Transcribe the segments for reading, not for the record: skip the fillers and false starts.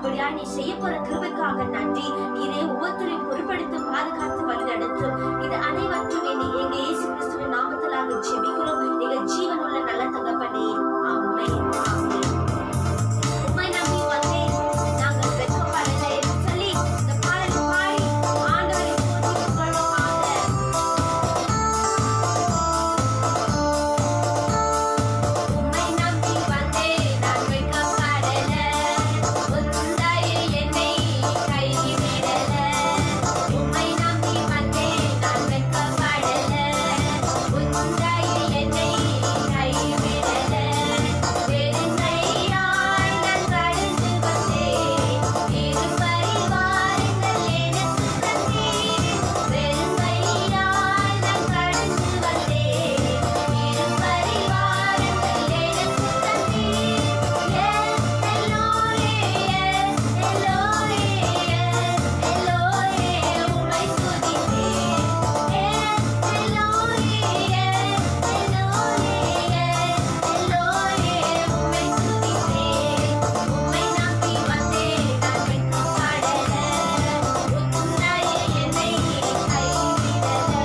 அப்படியா நீ செய்ய போற கிருபைக்காக நன்றி. நீரே ஒவ்வொருத்தரையும் பொறுப்படுத்தி பாதுகாத்து வழி நடத்தும். இது அனைவற்றும் எங்க இயேசு கிறிஸ்துவின் நாமத்திலாக ஜெபிக்கிறோம் எங்க ஜீவன் உள்ள நல்ல தகப்பனே. ஆமென். ஆமென். உம்மை நம்பி வந்தேன், நாங்கள் வெட்கப்படலை என்று சொல்லி இந்த பாடலை பாடி ஆண்டவரை போற்றிக் கொள்வோமாக. உம்மை நம்பி வந்தேன், நான் வெட்கப்படலை, உன் தயை என்னை கைவிடலை. உம்மை நம்பி வந்தேன், நான் வெட்கப்படலை, உன் தயை என்னை கைவிடலை. வெறுங்கையாய் நான் கடந்து வந்தேன், இரு பரிவாரங்கள் எனக்கு தந்தீர். வெறுங்கையாய் நான் கடந்து வந்தேன், இரு பரிவாரங்கள் எனக்கு தந்தீர். எல்லோரே எல்லோரே எல்லோரே உம்மை துதிப்பேன். எல்லோரே எல்லோரே எல்லோரே உம்மை துதிப்பேன். உம்மை நம்பி வந்தேன், நான் வெட்கப்படலை, உன் தயை என்னை கைவிடலை.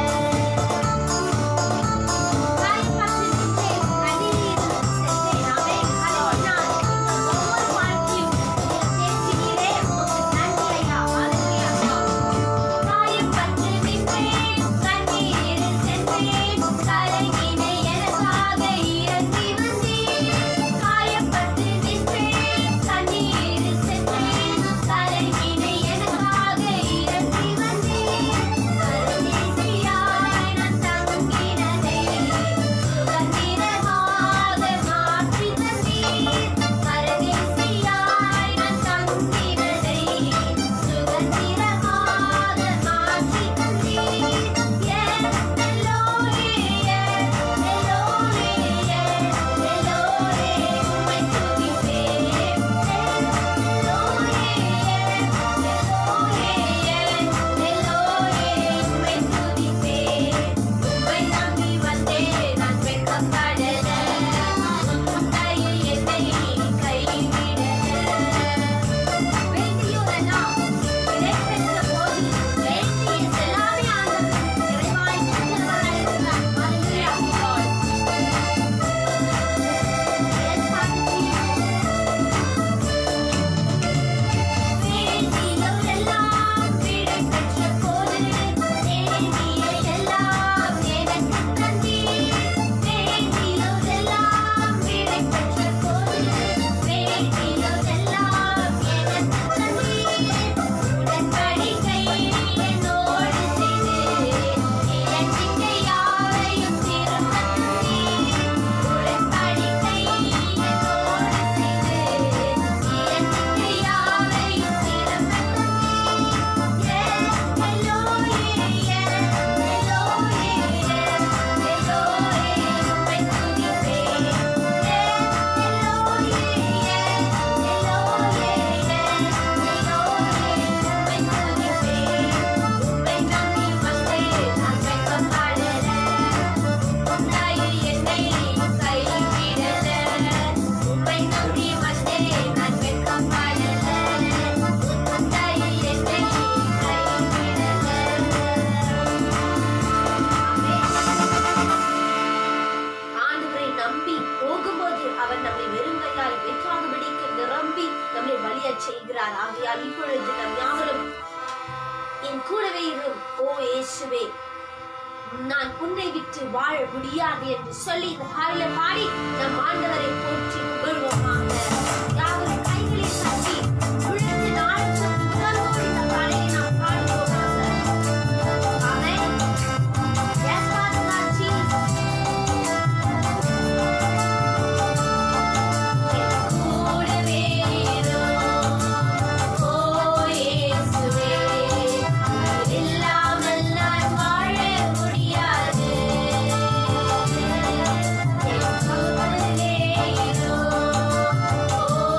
செய்கிறார். ஆகையால் இப்பொழுது நம் யாவரும் என் கூடவே இரும். ஓ இயேசுவே, நான் உன்னை விட்டு வாழ முடியாது என்று சொல்லி இந்த பாடலை பாடி நம் ஆண்டவரை போற்றி புகழ்வோமாக. யாவரும் கைகளை தட்டி உழைத்து நாளும் உணர்வோடு இந்த பாடலை நாம் பாடுவோமாக. ஆமென். Yes, Father God, Jesus. கூடவே இரும். ஓ இயேசுவே, இல்லாமல் நான் வாழ முடியாது. என் கூடவே இரும். ஓ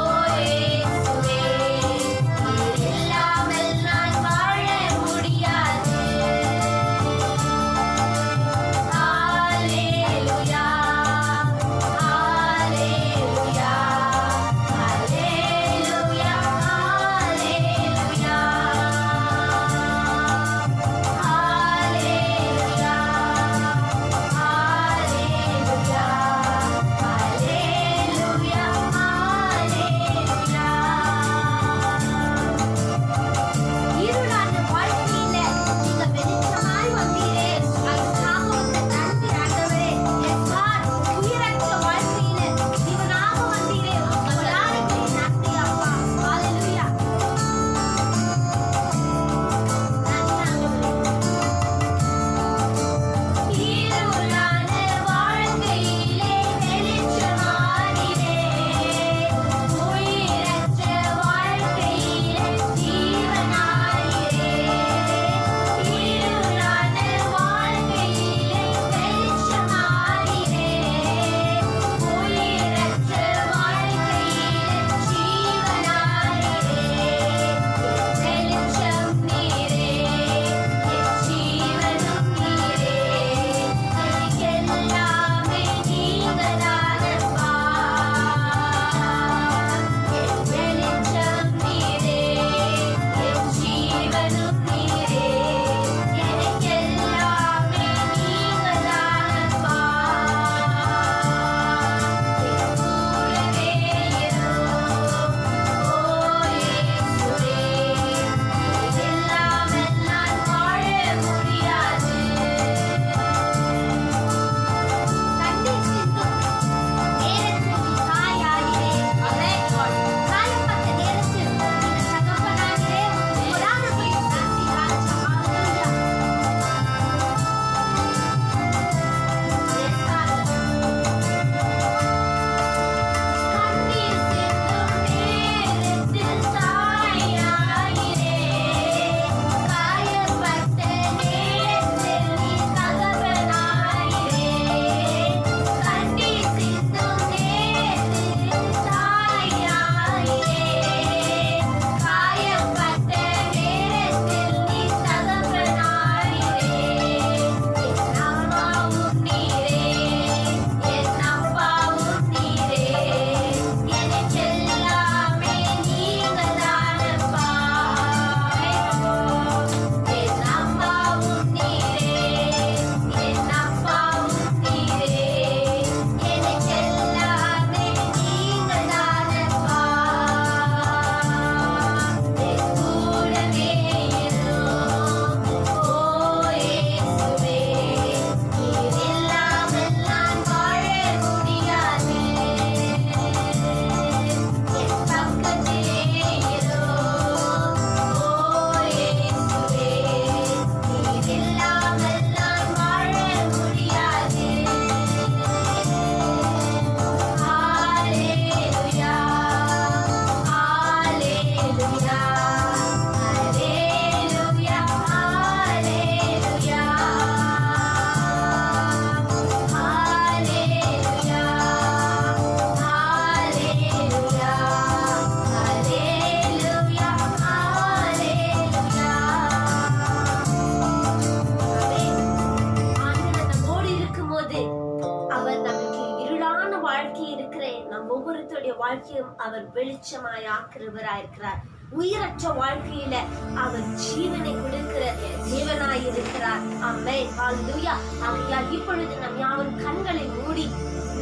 ஒவ்வொருவருடைய வாழ்க்கையும் அவர் வெளிச்சமாய் ஆக்குறவராயிருக்கிறார். உயிரற்ற வாழ்க்கையில அவர் ஜீவனை கொடுக்கிற தேவனாய் இருக்கிறார். ஆமென், ஹalleluya. ஆகையால் இப்பொழுது நம் யாவரும் கண்களை மூடி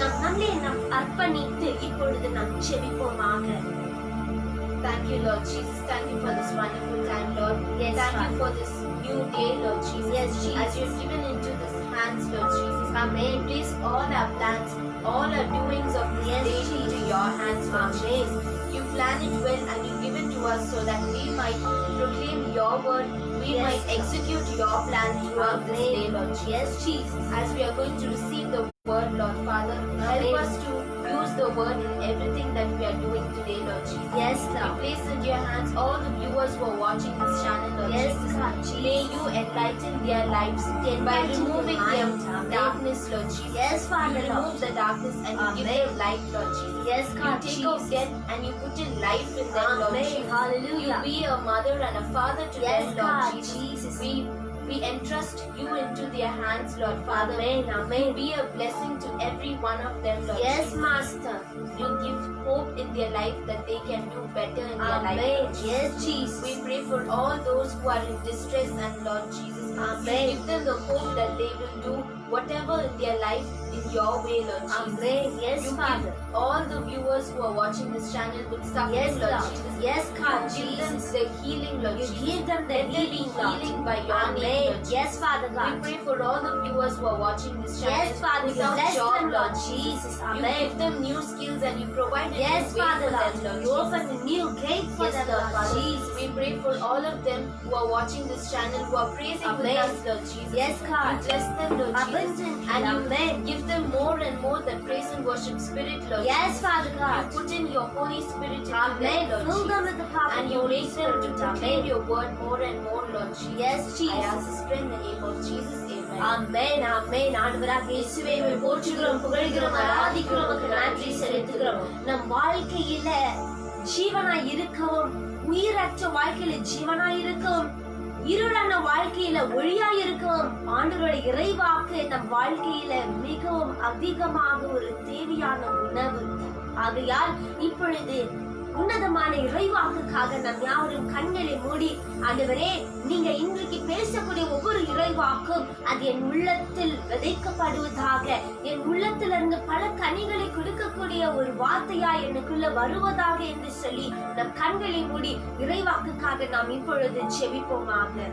நம்மை அர்ப்பணித்து இப்பொழுது நாம் ஜெபிப்போமாக. Thank you, Lord Jesus. Thank you for this wonderful time, Lord. Yes, thank you for this new day, Lord Jesus. Yes, Jesus. As you've given into this hands, Lord Jesus. Amen. Place all our plans, all our doings of this Yes, day Jesus. into your hands, Lord Amen. Jesus. You plan it well and you give it to us so that we might proclaim your word. We Yes, might execute your plan throughout this Amen. day, Lord Jesus. Yes, Jesus. As we are going to receive the word, Lord Father, Amen. help us to use the word in everything that we are doing today, Lord Jesus. Yes, We Lord. place into your hands all the viewers who are watching this channel, Lord Yes, Jesus. God. May you enlighten their lives by Enlighten removing their their minds. Amen. darkness, Lord Jesus. Yes, You Father, remove Lord. the darkness and you give Amen. them light, Lord Jesus. Yes, You God, take Jesus. out death and you put in life in them, Lord Amen. Jesus. Hallelujah. You be a mother and a father to Yes, them, Lord God, Jesus. Jesus. We entrust you into their hands, Lord Father. Amen. Amen. Be a blessing to every one of them, Lord Yes, Jesus. Master. You give hope in their life that they can do better in their life, Amen. Lord Jesus. Yes, Jesus. We pray for all those who are in distress and Lord Jesus. Amen. Give them the hope that they will do whatever in their life in your way, Lord Jesus. Amen. Yes, You Father. give all the viewers who are watching this channel with suffering, Yes, Lord Lord. Jesus. Yes, God, You give them Jesus. the healing, Lord You Jesus. give them the Let there be healing, Lord. healing by your name, Amen. Lord Jesus. Yes, Father We God. pray for all the viewers who are watching this channel. Yes, Father. You without bless job, them, Lord Lord Jesus. You Amen. give them new skills and you provide a Yes, new way Father for God. them, Lord You Jesus. open a new gate for Yes, them, Lord Lord Father. Jesus. We pray for all of them who are watching this channel, who are praising Amen. with us, Lord Jesus. Yes, God. You bless them, Lord Jesus. Abundantly, And you Amen. give them more and more the praise and worship spirit, Lord Yes, Jesus. Father You God. put in your Holy Spirit into Amen. them, Lord Fill them Jesus. with the power And of you Holy make them to Spirit. proclaim Amen. your word more and more, Lord Jesus. Yes, I Jesus. ask this prayer in the name of Jesus. Amen. ஆமென் ஆமென். ஆண்டவராகிய இயேசுவே உம்மை போற்றுகிறோம், புகழ்கிறோம், ஆராதிக்கிறோம், உமக்கு நன்றி செலுத்துகிறோம். நம் வாழ்க்கையில ஜீவனாய் இருக்கவும், உயிரற்ற வாழ்க்கையில ஜீவனாய் இருக்கவும், இருளான வாழ்க்கையில ஒளியாய் இருக்கவும், ஆண்டவருடைய இறைவாக்கு நம் வாழ்க்கையில மிகவும் அதிகமாக ஒரு தேவையான உணவு. ஆகையால் இப்பொழுது உன்னதமான இறைவாக்குக்காக நம் யாவரும் கண்களை மூடி, ஆண்டவரே நீங்க இன்றைக்கு பேசக்கூடிய ஒவ்வொரு இறைவாக்கும் அது என் உள்ளத்தில் விதைக்கப்படுவதாக, என் உள்ளத்துல இருந்து பல கனிகளை கொடுக்கக்கூடிய ஒரு வார்த்தையா எனக்குள்ள வருவதாக என்று சொல்லி நம் கண்களை மூடி இறைவாக்குக்காக நாம் இப்பொழுது ஜெபிப்போமாக.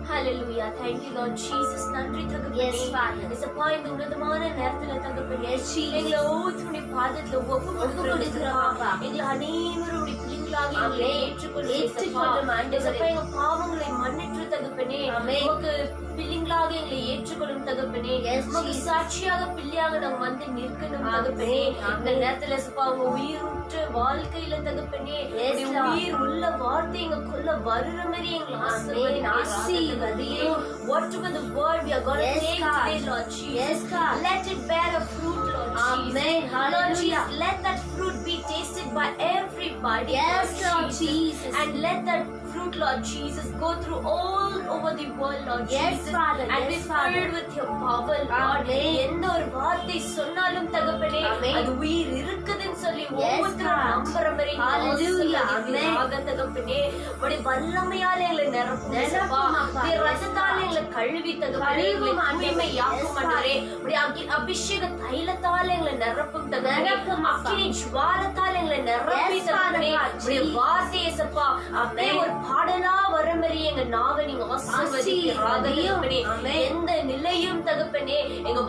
Hallelujah. Thank you, Lord Jesus. நன்றி தகப்பனே. Yes, Father. இசப்பா இந்த உன்னதமான நேரத்துல தகப்பனே Yes, Jesus. எங்களை ஒவ்வொருத்தருடைய பாதத்துல ஒப்பு கொடுக்கிறோம் அப்பா. எங்களை அனைவருடைய பிள்ளைகளாக எங்களை Amen. ஏற்றுக்கொள்ளும் ஏற்றுக்கொள்ளும் ஆண்டவரே. இசப்பா எங்க பாவங்களை மன்னிற்று தகப்பனே. Amen. உமக்கு பிள்ளைங்களாக எங்களை ஏற்றுக்கொள்ளும் தகப்பனே. Yes, உமக்கு Jesus. சாட்சியாக பிள்ளையாக நாங்க வந்து நிற்கணும் Amen. தகப்பனே. இந்த Amen. நேரத்துல இசப்பா உங்க உயிருற்ற வாழ்க்கையில தகப்பனே Yes, உடைய Lord. உயிர் உள்ள வார்த்தை எங்களுக்குள்ள வருகிற மாதிரி எங்களை Amen. ஆசீர்வதியும். Whatever the word we are going to Yes, take God. today, Lord Jesus, Yes, God. let it bear a fruit, Lord Amen. Jesus. Lord Hallelujah. Jesus, let that fruit be tasted by everybody, Yes, Lord Jesus. And let that fruit, Lord Jesus, go through all over the world, Lord Yes, Jesus. Father. And Yes, be Father. filled with your power, Lord. Amen. எந்த ஒரு வார்த்தை சொன்னாலும் தகப்பனே, Amen. அது உயிர் இருக்குதுன்னு சொல்லி Yes, ஒவ்வொருத்தரும் God. நம்புற மாதிரி Hallelujah. Amen. தகப்பனே உடைய வல்லமையால எங்களை நிரப்பும் நிரப்பும் அப்பா. உடைய Yes, ரத்தத்தால God. எங்களை கழுவி தகப்பனே கழுவும் எங்களை ஆண்டவரே. தூய்மையாக்கும் Yes, ஆண்டவரே. உடைய அபிஷேக தைலத்தால எங்களை நிரப்பும் தகப்பனே நிரப்பும் அப்பா. அக்கினி ஜுவாலத்தால எங்களை நிரப்பி Yes, தகப்பனே Father. உடைய வார்த்தையை சப்பா அப்படியே ஒரு பாடலா வர மாதிரி எங்க நாவை நீங்க ஆசீர்வதிக்கிறாங்க தகப்பனே. Amen. எந்த நிலையும் தகப்பனே எங்க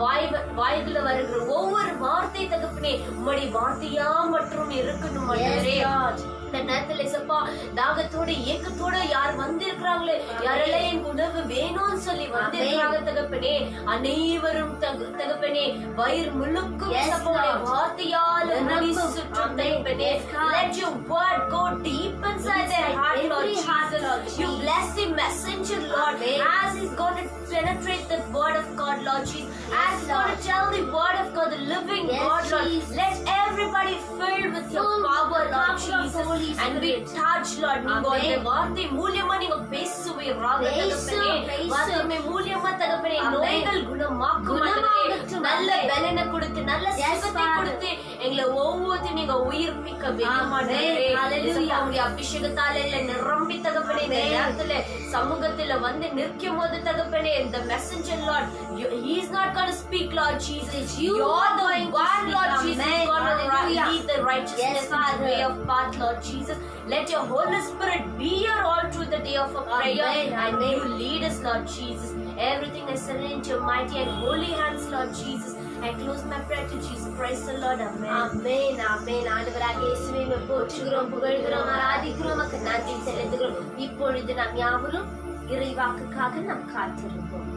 வாய்க்குள்ள வருகிற ஒவ்வொரு வார்த்தை தகப்பனே உம்முடைய வார்த்தையா மற்றும் இருக்கணும் ஆண்டவரே. Yes, Lord. இந்த நேரத்துல இசப்பா தாகத்தோட ஏக்கத்தோட யார் வந்திருக்கிறாங்களே, யாரெல்லாம் என் உணவு வேணும்னு சொல்லி வந்திருக்கிறாங்க தகப்பனே, அனைவரும் தகப்பனே வயிறு முழுக்கும் Yes, இசப்பாவுடைய Lord. வார்த்தையால் மூடி நிரப்பும். சுற்றும் Amen. தகப்பனே. Yes, God. Let your word go deep inside their Inside heart, Lord every heart, Jesus. Lord You Jesus. bless the messenger, Lord, Amen. as he's going to penetrate the word of God, Lord Jesus. Yes, As he's going Lord. to tell the word of God, the living Yes, God, Lord. Jesus. Let everybody filled with your Full power, with the Lord power of Jesus. the Holy And be Spirit. touched, Lord. நீங்க Amen. அந்த வார்த்தை மூலியமா நீங்க பேசுவீராக தகப்பனே. பேசும். வார்த்தை மூலியமா தகப்பனே Amen. நோய்கள் குணமாக்கும் குணமாகட்டும். ஆண்டவரே. நல்ல Amen. பலனை கொடுத்து நல்ல Yes, சுகத்தை Father. கொடுத்து எங்களை ஒவ்வொருத்தையும் நீங்க உயிர்ப்பிக்க வேண்டும் ஆண்டவரே. உம்முடைய அபிஷேகத்தால எங்களை நிரம்பி தகப்பனே, இந்த நேரத்துல சமூகத்துல வந்து நிற்கும் போது தகப்பனே, இந்த messenger Lord, he is not going to speak, Lord Jesus, you are the one, Lord Jesus, going to lead the righteousness in the way of path, Lord Jesus. Let your Holy Spirit be here all through the day of our prayer, and you lead us, Lord Jesus. Everything I surrender into your mighty and holy hands, Lord Jesus. I close my prayer to Jesus. Praise the Lord. Amen. ஆமென், ஆமென். ஆண்டவராகிய இயேசுவை உம்மை போற்றுகிறோம், புகழ்கிறோம், ஆராதிக்கிறோம், உமக்கு நன்றி செலுத்துகிறோம். இப்பொழுது நாம் யாவரும் இறைவாக்குக்காக நாம் காத்திருப்போம்.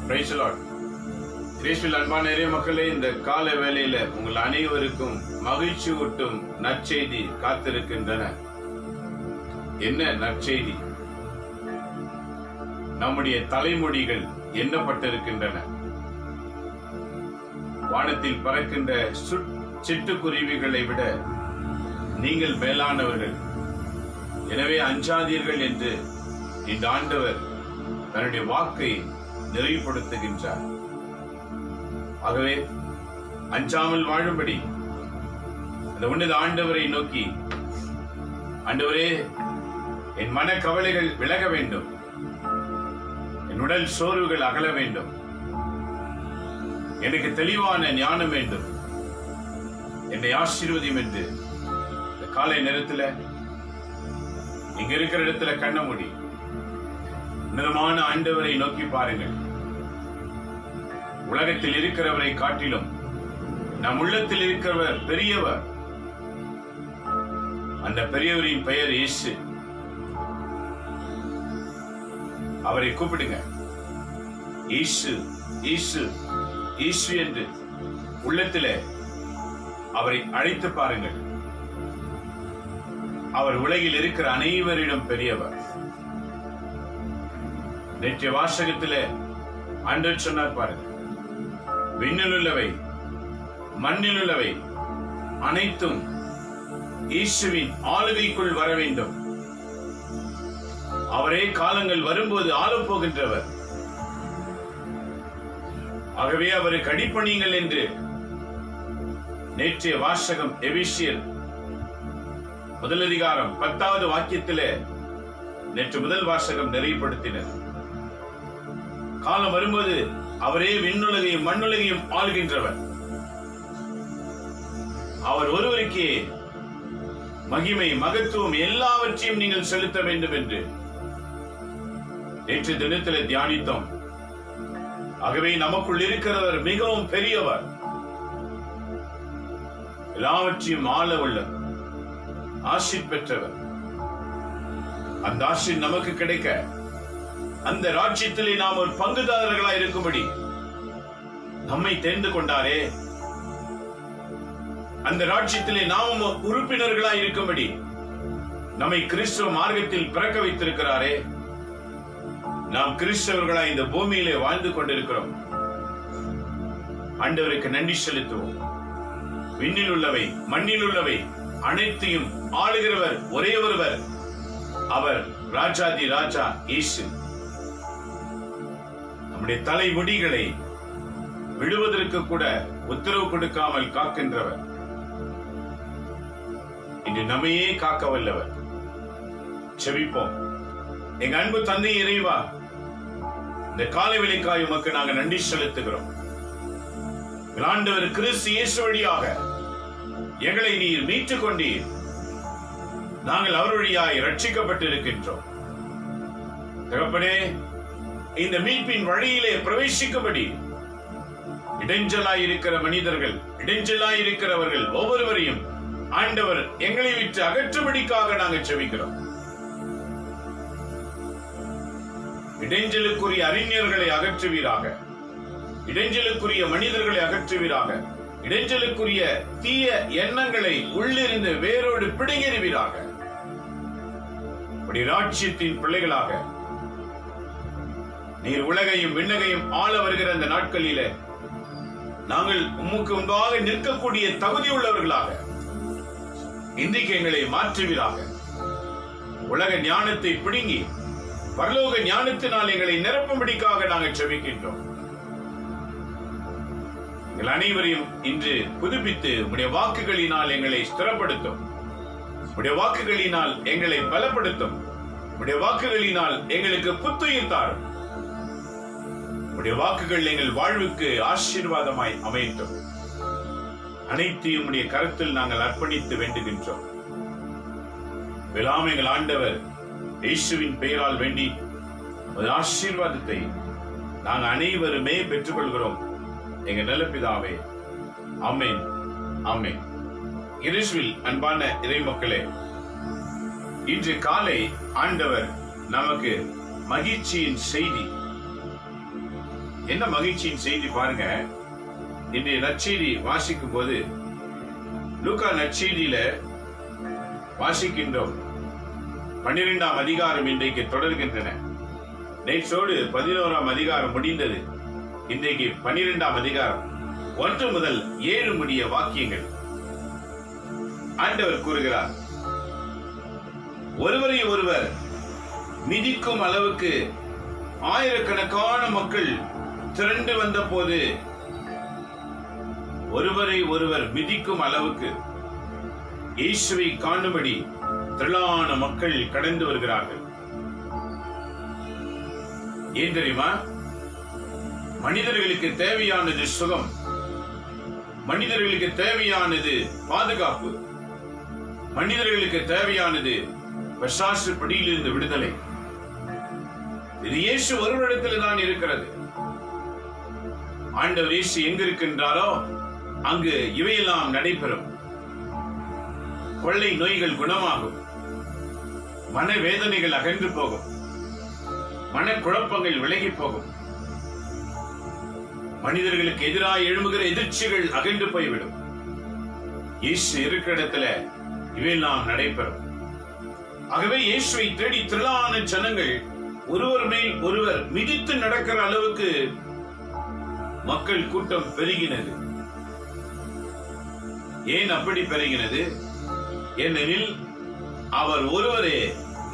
Praise the Lord. கிறிஸ்துவில் அன்பான நிறைய மக்களே, இந்த கால வேளையில உங்கள் அனைவருக்கும் மகிழ்ச்சி ஊட்டும் நற்செய்தி காத்திருக்கின்றன. என்ன நற்செய்தி? நம்முடைய தலைமுடிகள் எண்ணப்பட்டிருக்கின்றன. வானத்தில் பறக்கின்ற சிட்டுக்குருவிகளை விட நீங்கள் மேலானவர்கள். எனவே அஞ்சாதீர்கள் என்று இந்த ஆண்டவர் தன்னுடைய வாக்கை நிறைவுபடுத்துகின்றார். ஆகவே அஞ்சாமல் வாழும்படி அந்த உன்னத ஆண்டவரை நோக்கி, ஆண்டவரே, என் மன கவலைகள் விலக வேண்டும், என் உடல் சோர்வுகள் அகல வேண்டும், எனக்கு தெளிவான ஞானம் வேண்டும், என்னை ஆசீர்வதியும் என்று இந்த காலை நேரத்தில் இங்க இருக்கிற இடத்துல கண்ண மூடி உன்னதமான ஆண்டவரை நோக்கி பாருங்கள். உலகத்தில் இருக்கிறவரை காட்டிலும் நம் உள்ளத்தில் இருக்கிறவர் பெரியவர். அந்த பெரியவரின் பெயர் இயேசு. அவரை கூப்பிடுங்க. இயேசு, இயேசு, இயேசு என்று உள்ளத்திலே அவரை அழைத்து பாருங்கள். அவர் உலகில் இருக்கிற அனைவரிடம் பெரியவர். நேற்றைய வாசகத்திலே ஆண்டவர் சொன்னார் பாருங்கள், விண்ணிலுள்ளவை மண்ணிலுள்ளவை அனைத்தும் இயேசுவின் ஆளுகைக்குள் வர வேண்டும். அவரே காலங்கள் வரும்போது ஆளப் போகின்றவர். ஆகவே அவருக்கு அடிபணியுங்கள் என்று நேற்றைய வாசகம் எபேசியர் 1 அதிகாரம் 10வது வாக்கியத்திலே நேற்று முதல் வாசகம் நிறைவுபடுத்தினர். காலம் வரும்போது அவரே விண்ணுலகையும் மண்ணுலகையும் ஆளுகின்றவர். அவர் ஒருவருக்கே மகிமை, மகத்துவம் எல்லாவற்றையும் நீங்கள் செலுத்த வேண்டும் என்று நேற்று தினத்தில் தியானித்தோம். ஆகவே நமக்குள் இருக்கிறவர் மிகவும் பெரியவர், எல்லாவற்றையும் ஆள உள்ளவர், ஆசி பெற்றவர். அந்த ஆசி நமக்கு கிடைக்க, அந்த ராஜ்யத்திலே நாம் ஒரு பங்குதாரர்களாய் இருக்கும்படி நம்மை தெரிந்து கொண்டாரே. அந்த ராஜ்யத்திலே நாம் உறுப்பினர்களாய் இருக்கும்படி நம்மை கிறிஸ்துவ மார்க்கத்தில் பிறக்க வைத்திருக்கிறாரே. நாம் கிறிஸ்தவர்களாய் இந்த பூமியிலே வாழ்ந்து கொண்டிருக்கிறோம். ஆண்டவருக்கு நன்றி செலுத்துவோம். விண்ணில் உள்ளவை மண்ணில் உள்ளவை அனைத்தையும் ஆளுகிறவர் ஒரே ஒருவர், அவர் ராஜாதி ராஜா இயேசு. நம்முடைய தலைமுடிகளை விடுவதற்கு கூட உத்தரவு கொடுக்காமல் காக்கின்றவர். இன்று நம்மையே காக்க வல்லவர். செபிப்போம். எங்க அன்பு தந்தை இறைவா, இந்த காலை வேளைக்காய் உமக்கு நாங்கள் நன்றி செலுத்துகிறோம். ஆண்டவர் கிறிஸ்து இயேசு வழியாக எங்களை நீர் மீட்டுக் கொண்டீர். நாங்கள் அவர் வழியாய் ரட்சிக்கப்பட்டிருக்கின்றோம். தகப்பனே, இந்த மீட்பின் வழியிலே பிரவேசிக்கும்படி இடைஞ்சலாய் இருக்கிற மனிதர்கள், இடைஞ்சலாய் இருக்கிறவர்கள் ஒவ்வொருவரையும் ஆண்டவர் எங்களை விட்டு அகற்றும்படிக்காக நாங்கள் செபிக்கிறோம். இடைஞ்சலுக்குரிய அறிஞர்களை அகற்றுவீராக, இடைஞ்சலுக்குரிய மனிதர்களை அகற்றுவீராக, இடைஞ்சலுக்குரிய தீய எண்ணங்களை உள்ளிருந்து வேரோடு பிடுங்கிடுவீராக. ராஜ்யத்தின் பிள்ளைகளாக நீர் உலகையும் விண்ணகையும் ஆள வருகிற அந்த நாட்களிலே நாங்கள் உமக்கு முன்பாக நிற்கக்கூடிய தகுதி உள்ளவர்களாக இன்றைக்கு எங்களை மாற்றுவீராக. உலக ஞானத்தை பிடுங்கி பரலோக ஞானத்தினால் எங்களை நிரப்பும்படிக்காக நாங்கள் ஜெபிக்கின்றோம். எங்கள் அனைவரையும் இன்று புதுப்பித்து உம்முடைய வாக்குகளினால் எங்களை ஸ்திரப்படுத்தும். உம்முடைய வாக்குகளினால் எங்களை பலப்படுத்தும். உம்முடைய வாக்குகளினால் எங்களுக்கு புத்துயிர் தாரும். உம்முடைய வாக்குகள் எங்கள் வாழ்வுக்கு ஆசீர்வாதமாய் அமையட்டும். அனைத்தையும் உம்முடைய கருத்தில் நாங்கள் அர்ப்பணித்து வேண்டுகின்றோம். எங்கள் ஆண்டவர் இயேசுவின் பெயரால் வேண்டி ஒரு ஆசீர்வாதத்தை நாங்கள் அனைவருமே பெற்றுக் கொள்கிறோம். எங்க நல்ல பிதாவே, ஆமென், ஆமென். இயேசுவில் அன்பான இறைமக்களே, இன்று காலை ஆண்டவர் நமக்கு மகிழ்ச்சியின் செய்தி. என்ன மகிழ்ச்சியின் செய்தி பாருங்க. இன்றைய நற்செய்தி வாசிக்கும் போது லூக்கா நற்செய்தியில வாசிக்கின்றோம். 12ஆம் அதிகாரம் இன்றைக்கு தொடர்கின்றன. நேற்றோடு 11ஆம் அதிகாரம் முடிந்தது. இன்றைக்கு 12ஆம் அதிகாரம் 1 முதல் 7 முடிய வாக்கியங்கள். ஆண்டவர் கூறுகிறார், ஒருவரை ஒருவர் மிதிக்கும் அளவுக்கு ஆயிரக்கணக்கான மக்கள் திரண்டு வந்த போது, ஒருவரை ஒருவர் மிதிக்கும் அளவுக்கு இயேசுவை காணும்படி திரளான மக்கள் கடந்து வருகிறார்கள். ஏன் தெரியுமா? மனிதர்களுக்கு தேவையானது சுகம், மனிதர்களுக்கு தேவையானது பாதுகாப்பு, மனிதர்களுக்கு தேவையானது பிசாசு பிடியிலிருந்து விடுதலை. இது இயேசு ஒருவரிடத்தில் தான் இருக்கிறது. ஆண்டவர் இயேசு எங்கு இருக்கின்றாரோ அங்கு இவையெல்லாம் நடைபெறும். கொள்ளை நோய்கள் குணமாகும், மனவேதனைகள் அகன்று போகும், மனக்குழப்பங்கள் விலகி போகும், மனிதர்களுக்கு எதிராக எழும்புகிற எதிர்ச்சிகள் அகன்று போய்விடும். இயேசு இருக்கிற இடத்துல இவையெல்லாம் நடைபெறும். ஆகவே இயேசுவை தேடி திரளான ஜனங்கள் ஒருவர் மேல் ஒருவர் மிதித்து நடக்கிற அளவுக்கு மக்கள் கூட்டம் பெருகினது. ஏன் அப்படி பெருகினது? ஏனெனில் அவர் ஒருவரே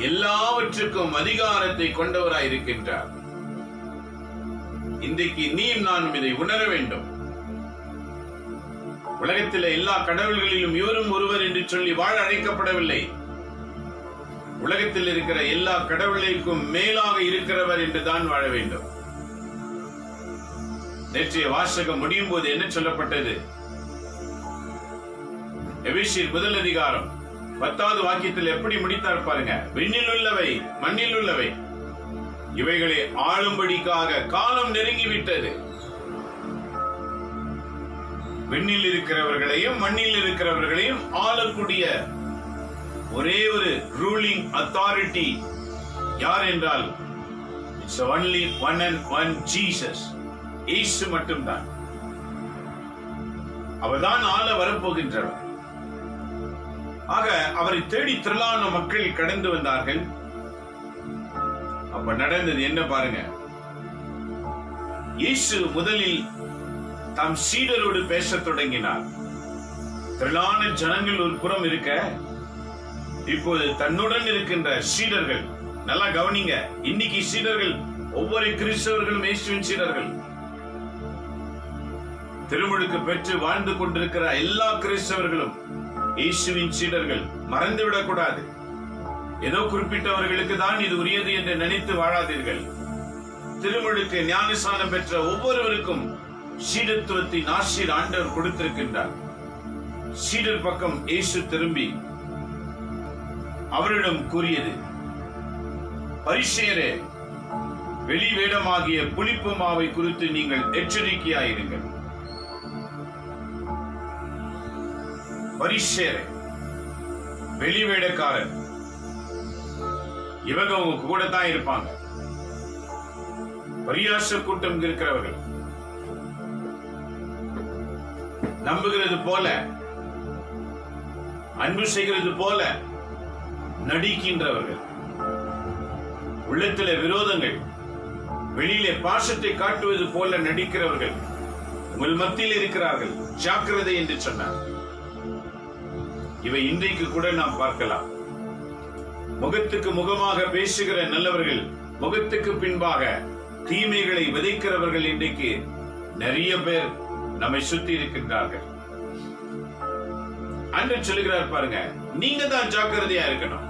எல்லாவற்றுக்கும் அதிகாரத்தை கொண்டவராய் இருக்கின்றார். இன்றைக்கு நீயும் நானும் இதை உணர வேண்டும். உலகத்தில் எல்லா கடவுள்களிலும் இவரும் ஒருவர் என்று சொல்லி வாழ அழைக்கப்படவில்லை. உலகத்தில் இருக்கிற எல்லா கடவுளுக்கும் மேலாக இருக்கிறவர் என்று தான் வாழ வேண்டும். நேற்றைய வாசகம் முடியும் போது என்ன சொல்லப்பட்டது? எபேசியர் 1 அதிகாரம் 10வது வாக்கியத்தில் எப்படி முடித்தார் பாருங்க. விண்ணில் உள்ளவை மண்ணில் உள்ளவை இவைகளை ஆளும்படிக்காக காலம் நெருங்கிவிட்டது. விண்ணில் இருக்கிறவர்களையும் மண்ணில் இருக்கிறவர்களையும் ஆளக்கூடிய ஒரே ஒரு ரூலிங் அத்தாரிட்டி யார் என்றால் it's only one and one Jesus. இயேசு மட்டும்தான். அவர்தான் ஆள வரப்போகின்றவர். ஆக அவரை தேடி திரளான மக்கள் கடந்து வந்தார்கள். அப்ப நடந்தது என்ன பாருங்க. இயேசு முதலில் தம் சீடரோடு பேசத் தொடங்கினார். திரளான ஜனங்கள் ஒரு புறம் இருக்க, இப்போது தன்னுடன் இருக்கின்ற சீடர்கள், நல்லா கவனிங்க, இன்னைக்கு சீடர்கள் ஒவ்வொரு கிறிஸ்தவர்களும் இயேசுவின் சீடர்கள். திருமுழுக்கு பெற்று வாழ்ந்து கொண்டிருக்கிற எல்லா கிறிஸ்தவர்களும் இயேசுவின் சீடர்கள். மறந்துவிடக் கூடாது. ஏதோ குறிப்பிட்டவர்களுக்கு தான் இது உரியது என்று நினைத்து வாழாதீர்கள். திருமுழுக்கு ஞானஸ்நானம் பெற்ற ஒவ்வொருவருக்கும் சீடத்துவத்தின் ஆசீர் ஆண்டவர் கொடுத்திருக்கின்றார். சீடர் பக்கம் இயேசு திரும்பி அவரிடம் கூறியது, பரிசேயரே, வெளி வேடமாகிய புளிப்பு மாவை குறித்து நீங்கள் எச்சரிக்கையாயிருங்கள். பரிசேயரே, வெளி வேடக்காரன், இவங்க உங்க கூட தான் இருப்பாங்க. பரியாச கூட்டம் இருக்கிறவர்கள், நம்புகிறது போல, அன்பு செய்கிறது போல நடிக்கின்றவர்கள், உள்ளத்திலே விரோதங்கள், வெளியிலே பாசத்தை காட்டுவது போல நடிக்கிறவர்கள் உங்கள் மத்தியில் இருக்கிறார்கள். ஜாக்கிரதை என்று சொன்னார். இவை இன்றைக்கு கூட நாம் பார்க்கலாம். முகத்துக்கு முகமாக பேசுகிற நல்லவர்கள், முகத்துக்கு பின்பாக தீமைகளை விதைக்கிறவர்கள் இன்றைக்கு நிறைய பேர் நம்மை சுத்தி இருக்கின்றார்கள். அன்று சொல்லுகிறார் பாருங்க, நீங்க தான் ஜாக்கிரதையா இருக்கணும்.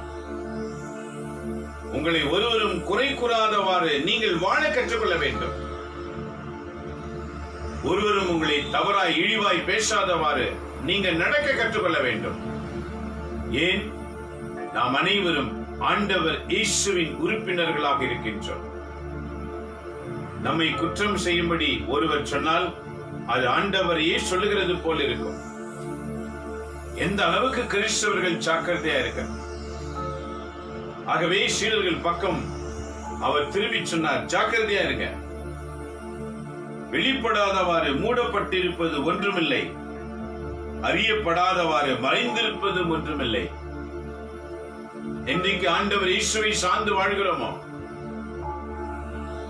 உங்களை ஒருவரும் குறை கூறாதவாறு நீங்கள் வாழ கற்றுக்கொள்ள வேண்டும். ஒருவரும் உங்களை தவறாய் இழிவாய் பேசாதவாறு நீங்க நடக்க கற்றுக்கொள்ள வேண்டும். ஏன்? நாம் அனைவரும் ஆண்டவர் இயேசுவின் உறுப்பினர்களாக இருக்கின்றோம். நம்மை குற்றம் செய்யும்படி ஒருவர் சொன்னால் அது ஆண்டவரையே சொல்லுகிறது போல் இருக்கும். எந்த அளவுக்கு கிறிஸ்தவர்கள் ஜாக்கிரதையா இருக்க. ஆகவே சீடர்கள் பக்கம் அவர் திரும்பி சொன்னார், ஜாக்கிரதையா இருங்க. வெளிப்படாதவாறு மூடப்பட்டிருப்பது ஒன்றுமில்லை, அறியப்படாதவாறு மறைந்திருப்பது ஒன்றுமில்லை. இன்றைக்கு ஆண்டவர் இயேசுவை சார்ந்து வாழ்கிறோமோ,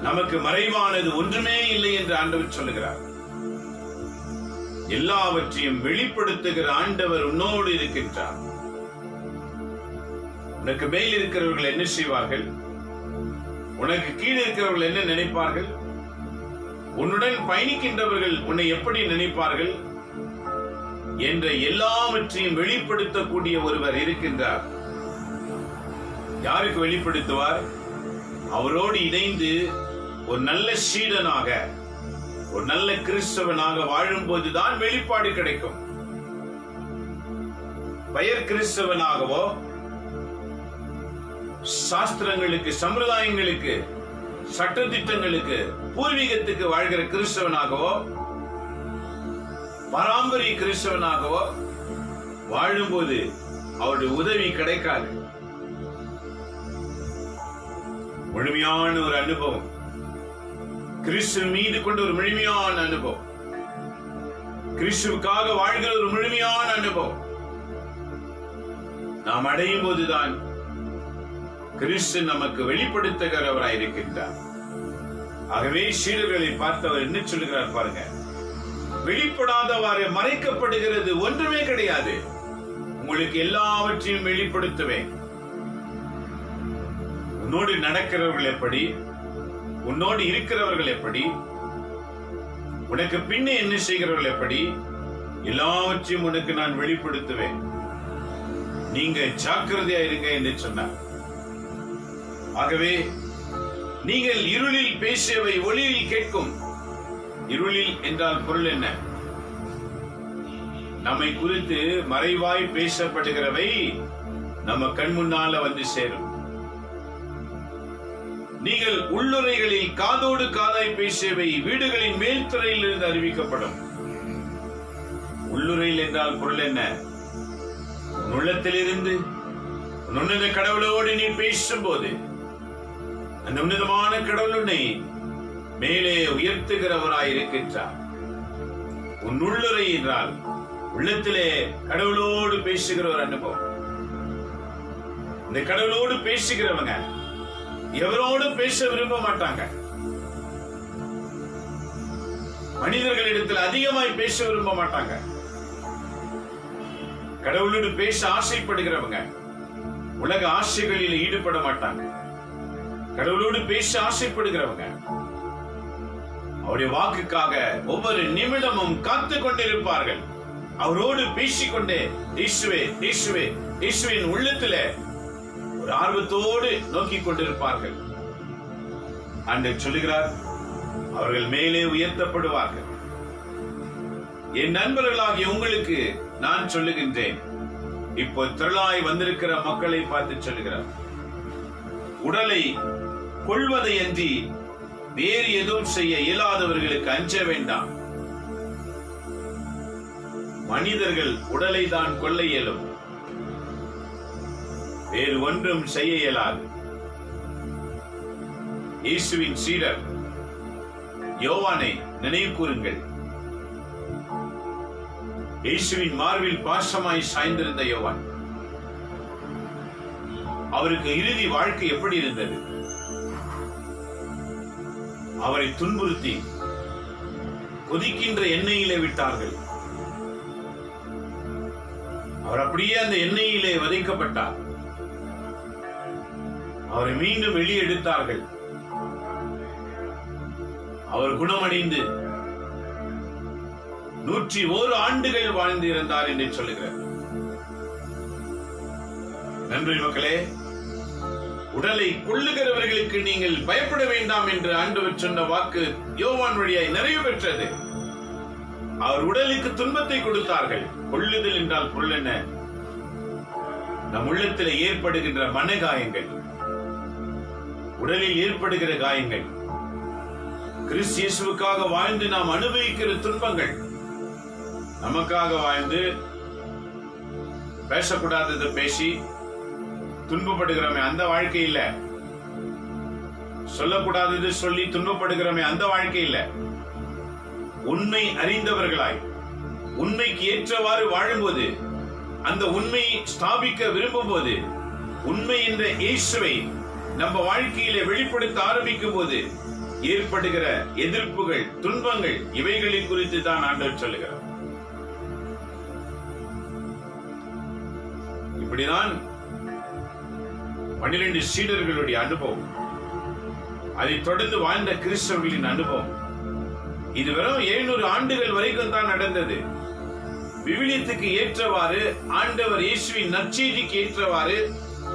நமக்கு மறைவானது ஒன்றுமே இல்லை என்று ஆண்டவர் சொல்லுகிறார். எல்லாவற்றையும் வெளிப்படுத்துகிற ஆண்டவர் உன்னோடு இருக்கின்றார். உனக்கு மேல் இருக்கிறவர்கள் என்ன செய்வார்கள், உனக்கு கீழே இருக்கிறவர்கள் என்ன நினைப்பார்கள், உன்னுடன் பயணிக்கின்றவர்கள் உன்னை எப்படி நினைப்பார்கள் என்ற எல்லாவற்றையும் வெளிப்படுத்தக்கூடிய ஒருவர் இருக்கின்றார். யாருக்கு வெளிப்படுத்துவார்? அவரோடு இணைந்து ஒரு நல்ல சீடனாக, ஒரு நல்ல கிறிஸ்தவனாக வாழும் போதுதான் வெளிப்பாடு கிடைக்கும். பெயர் கிறிஸ்தவனாகவோ, சாஸ்திரங்களுக்கு, சம்பிரதாயங்களுக்கு, சட்டதிட்டங்களுக்கு, பூர்வீகத்துக்கு வாழ்கிற கிறிஸ்தவனாகவோ, பாரம்பரிய கிறிஸ்தவனாகவோ வாழும்போது அவருடைய உதவி கிடைக்காது. முழுமையான ஒரு அனுபவம், கிறிஸ்து மீது கொண்ட ஒரு முழுமையான அனுபவம், கிறிஸ்துவுக்காக வாழ்கிற ஒரு முழுமையான அனுபவம் நாம் அடையும் போதுதான் கிறிஸ்து நமக்கு வெளிப்படுத்துகிறவராய் இருக்கின்றார். ஆகவே சீடர்களை பார்த்தவர் என்ன சொல்லுகிறார் பாருங்க, வெளிப்படாதவாறு மறைக்கப்படுகிறது ஒன்றுமே கிடையாது, உங்களுக்கு எல்லாவற்றையும் வெளிப்படுத்துவேன். உன்னோடு நடக்கிறவர்கள் எப்படி, உன்னோடு இருக்கிறவர்கள் எப்படி, உனக்கு பின்னே என்ன செய்கிறவர்கள் எப்படி, எல்லாவற்றையும் உனக்கு நான் வெளிப்படுத்துவேன். நீங்க ஜாக்கிரதையா இருங்க என்று சொன்னார். ஆகவே நீங்கள் இருளில் பேசியவை ஒளியில் கேட்கும். இருளில் என்றால் பொருள் என்ன? நம்மை குறித்து மறைவாய் பேசப்படுகிறவை நம்ம கண் முன்னால வந்து சேரும். நீங்கள் உள்ளுரைகளில் காதோடு காதாய் பேசியவை வீடுகளின் மேல்துறையில் இருந்து அறிவிக்கப்படும். உள்ளுரையில் என்றால் பொருள் என்ன? உள்ளத்திலிருந்து உன்னத கடவுளோடு நீ பேசும்போது அந்த உன்னதமான கடவுள் உன்னை மேலே உயர்த்துகிறவராய் இருக்கின்றார். உன் உள்ளுரை என்றால் உள்ளத்திலே கடவுளோடு பேசுகிற ஒரு அனுபவம். இந்த கடவுளோடு பேசுகிறவங்க எவரோடு பேச விரும்ப மாட்டாங்க. மனிதர்களிடத்தில் அதிகமாய் பேச விரும்ப மாட்டாங்க. கடவுளோடு பேச ஆசைப்படுகிறவங்க உலக ஆசைகளில் ஈடுபட மாட்டாங்க. கடவுளோடு பேச ஆசைப்படுகிறவங்க அவருடைய வாக்குக்காக ஒவ்வொரு நிமிடமும் காத்துக் கொண்டிருப்பார்கள். அவரோடு பேசிக்கொண்டே இயேசுவே இயேசுவே இயேசுவின் உள்ளத்திலே ஒரு ஆர்வத்தோடு நோக்கிக் கொண்டிருப்பார்கள். ஆண்டவர் சொல்லுகிறார், அவர்கள் மேலே உயர்த்தப்படுவார்கள். என் நண்பர்களாகிய உங்களுக்கு நான் சொல்லுகின்றேன். இப்போ திரளாய் வந்திருக்கிற மக்களை பார்த்து சொல்லுகிறார், உடலை கொள்வதை அன்றி வேறு எதுவும் செய்ய இயலாதவர்களுக்கு அஞ்ச வேண்டாம். மனிதர்கள் உடலை தான் கொள்ள இயலும், வேறு ஒன்றும் செய்ய இயலாது. இயேசுவின் சீடர் யோவானை நினைவு கூறுங்கள். இயேசுவின் மார்பில் பாசமாய் சாய்ந்திருந்த யோவான், அவருக்கு இறுதி வாழ்க்கை எப்படி இருந்தது? அவரை துன்புறுத்தி கொதிக்கின்ற எண்ணெயிலே விட்டார்கள். அவர் அப்படியே அந்த எண்ணெயிலே வதைக்கப்பட்டார். அவரை மீண்டும் வெளியெடுத்தார்கள். அவர் குணமடைந்து 101 ஆண்டுகள் வாழ்ந்து இருந்தார் என்று சொல்லுகிறார். நன்றி மக்களே. உடலை கொள்ளுகிறவர்களுக்கு நீங்கள் பயப்பட வேண்டாம் என்று ஆண்டவர் சொன்ன வாக்கு யோவான் வழியாய் நிறைவு பெற்றது. அவர் உடலுக்கு துன்பத்தை கொடுத்தார்கள். கொள்ளுதல் என்றால் பொருள் என்ன? நம் உள்ளத்தில் ஏற்படுகின்ற மனகாயங்கள், உடலில் ஏற்படுகிற காயங்கள், கிறிஸ்து இயேசுவுக்காக வாழ்ந்து நாம் அனுபவிக்கிற துன்பங்கள், நமக்காக வாழ்ந்து பேசக்கூடாததை பேசி துன்பப்படுகிறோமே அந்த வாழ்க்கை இல்ல. சொல்லக்கூடாதது சொல்லி துன்பப்படுகிறோமே அந்த வாழ்க்கை இல்ல. உண்மை அறிந்தவர்களாய் உண்மைக்கு ஏற்றவாறு வாழும்போது, அந்த உண்மையை ஸ்தாபிக்க விரும்பும் போது, உண்மை என்ற இயேசுவை நம்ம வாழ்க்கையில வெளிப்படுத்த ஆரம்பிக்கும் போது ஏற்படுகிற எதிர்ப்புகள், துன்பங்கள், இவைகளை குறித்து தான் ஆண்டவர் சொல்லுகிறார். இப்படிதான் 12 சீடர்களுடைய அனுபவம், அதை தொடர்ந்து வாழ்ந்த கிறிஸ்தவர்களின் அனுபவம். இது வெறும் 700 ஆண்டுகள் வரைக்கும் தான் நடந்தது. விவிலியத்துக்கு ஏற்றவாறு, ஆண்டவர் இயேசுவின் நற்செய்திக்கு ஏற்றவாறு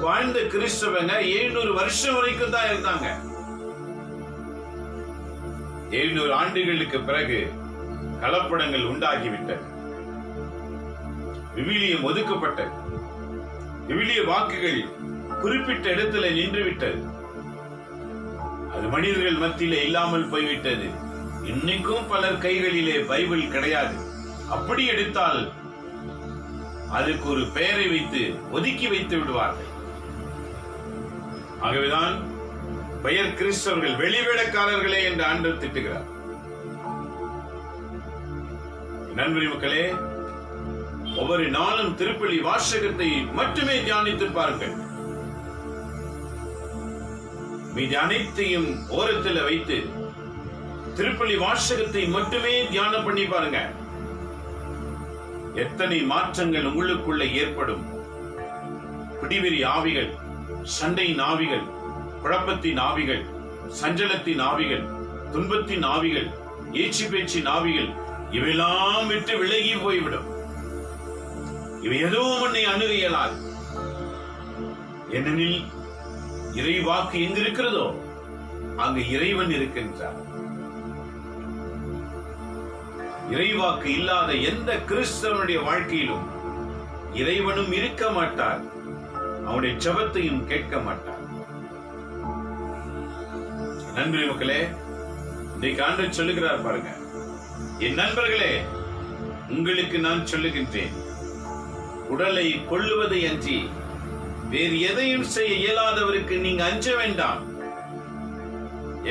வாழ்ந்த கிறிஸ்தவங்க 700 வருஷம் வரைக்கும் தான் இருந்தாங்க. 700 ஆண்டுகளுக்கு பிறகு கலப்படங்கள் உண்டாகிவிட்டது. விவிலியம் ஒதுக்கப்பட்டது. விவிலிய வாக்குகள் குறிப்பிட்ட இடத்துல நின்றுவிட்டது. அது மனிதர்கள் மத்தியிலே இல்லாமல் போய்விட்டது. இன்னைக்கும் பலர் கைகளிலே பைபிள் கிடையாது. அப்படி எடுத்தால் அதுக்கு ஒரு பெயரை வைத்து ஒதுக்கி வைத்து விடுவார்கள். ஆகவேதான் பெயர் கிறிஸ்தவர்கள் வெளிவேடக்காரர்களே என்று ஆண்டவர் திட்டுகிறார். நண்பரி மக்களே, ஒவ்வொரு நாளும் திருப்பலி வாசகத்தை மட்டுமே தியானித்து பாருங்கள். மீது அனைத்தையும் ஓரத்தில் வைத்து திருப்பலி வாசகத்தை மட்டுமே தியானம் பண்ணி பாருங்க. எத்தனை மாற்றங்கள் உங்களுக்குள்ள ஏற்படும். பிடிவெறி ஆவிகள், சண்டையின் ஆவிகள், குழப்பத்தின் ஆவிகள், சஞ்சலத்தின் ஆவிகள், துன்பத்தின் ஆவிகள், ஏச்சி பேச்சின் ஆவிகள், இவையெல்லாம் விட்டு விலகி போய்விடும். இவை எதுவும் உன்னை அணுக இயலாது. ஏனெனில் இறை வாக்கு எங்கு இருக்கிறதோ அங்கு இறைவன் இருக்கின்றார். இறைவாக்கு இல்லாத எந்த கிறிஸ்தவனுடைய வாழ்க்கையிலும் இறைவனும் இருக்க மாட்டார். அவனுடைய ஜெபத்தையும் கேட்க மாட்டார். நண்பர்களே மக்களே, இன்றைக்கு ஆண்டவர் சொல்லுகிறார் பாருங்க, என் நண்பர்களே, உங்களுக்கு நான் சொல்லுகின்றேன், உடலை கொள்ளுவதை அன்றி வேறு எதையும் செய்ய இயலாதவருக்கு நீங்க அஞ்ச வேண்டாம்.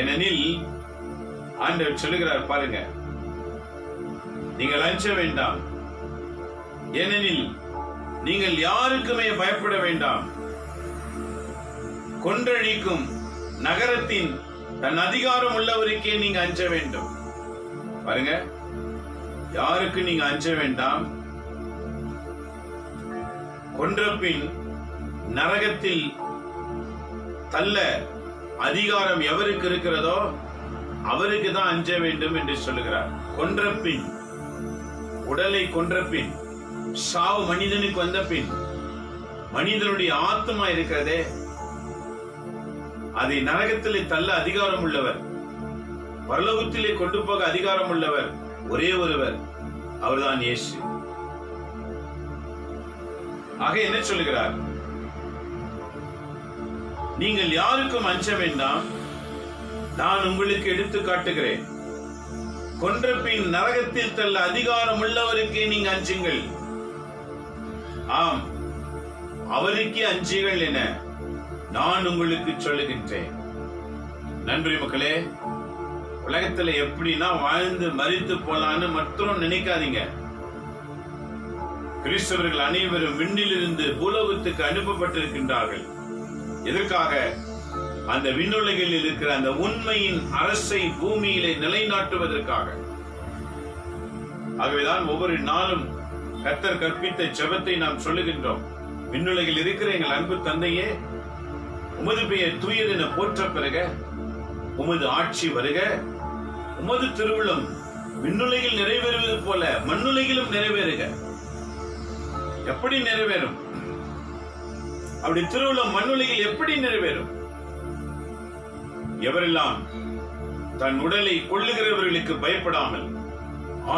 ஏனெனில் ஆண்டவர் சொல்லுகிறார் பாருங்க, நீங்கள் அஞ்ச வேண்டாம். ஏனெனில் நீங்கள் யாருக்குமே பயப்பட வேண்டாம். கொன்றழிக்கும் நகரத்தின் தன் அதிகாரம் உள்ளவருக்கே நீங்க அஞ்ச வேண்டும். பாருங்க, யாருக்கு நீங்க அஞ்ச வேண்டாம். கொன்றபின் நரகத்தில் தள்ள அதிகாரம் எவருக்கு இருக்கிறதோ அவருக்கு தான் அஞ்ச வேண்டும் என்று சொல்லுகிறார். கொன்றபின், உடலை கொன்றபின், சாவு மனிதனுக்கு வந்த பின், மனிதனுடைய ஆத்மா இருக்கிறதே, அதை நரகத்திலே தள்ள அதிகாரம் உள்ளவர், பரலோகத்திலே கொண்டு போக அதிகாரம் உள்ளவர் ஒரே ஒருவர், அவர்தான் இயேசு. ஆக என்ன சொல்லுகிறார்? நீங்கள் யாருக்கும் அஞ்ச வேண்டாம், நான் உங்களுக்கு எடுத்து காட்டுகிறேன். கொன்ற பின் நரகத்தில் தள்ள அதிகாரம் உள்ளவருக்கே நீங்க அஞ்சுங்கள். ஆம், அவருக்கே அஞ்சுங்கள் என நான் உங்களுக்கு சொல்லுகின்றேன். நன்றி மக்களே, உலகத்துல எப்படின்னா வாழ்ந்து மரித்து போலான்னு மட்டும் நினைக்காதீங்க. கிறிஸ்தவர்கள் அனைவரும் விண்ணிலிருந்து பூலோகத்துக்கு அனுப்பப்பட்டிருக்கின்றார்கள். எதற்காக? அந்த விண்ணுலகில் இருக்கிற அந்த உண்மையின் அரசை பூமியிலே நிலைநாட்டுவதற்காக. ஆகவேதான் ஒவ்வொரு நாளும் கர்த்தர் கற்பித்த ஜெபத்தை நாம் சொல்லுகின்றோம். விண்ணுலகில் இருக்கிற எங்கள் அன்பு தந்தையே, உமது பெயர் தூயதென போற்ற பெறுக, உமது ஆட்சி வருக, உமது திருவுளம் விண்ணுலகில் நிறைவேறுவது போல மண்ணுலகிலும் நிறைவேறுக. எப்படி நிறைவேறும்? அப்படி திருவுளம் மண்ணுலகில் எப்படி நிறைவேறும்? எவரெல்லாம் தன் உடலை கொள்ளுகிறவர்களுக்கு பயப்படாமல்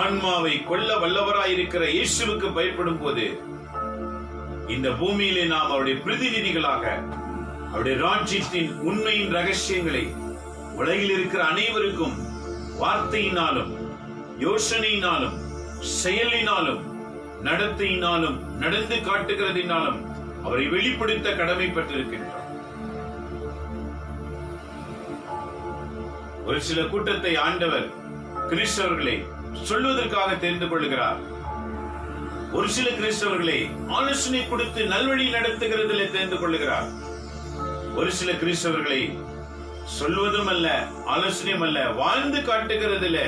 ஆன்மாவை கொல்ல வல்லவராயிருக்கிற இயேசுவுக்கு பயப்படும் போது இந்த பூமியிலே நாம் அவருடைய பிரதிநிதிகளாக அவருடைய ராஜ்யத்தின் உண்மையின் ரகசியங்களை உலகில் இருக்கிற அனைவருக்கும் வார்த்தையினாலும் யோசனையினாலும் செயலினாலும் நடத்தையினாலும் நடந்து காட்டுகிறதினாலும் அவரை வெளிப்படுத்த கடமைப்பட்டிருக்கின்றோம். ஒரு சில கூட்டத்தை ஆண்டவர் கிறிஸ்தவர்களை சொல்வதற்காக தெரிந்து கொள்கிறார். ஒரு சில கிறிஸ்தவர்களை ஆலோசனை கொடுத்து நல்வழி நடத்துகிறதில் தெரிந்து கொள்கிறார். ஒரு சில கிறிஸ்தவர்களை சொல்வதும் அல்ல, ஆலோசனையும் அல்ல, வாழ்ந்து காட்டுகிறதில்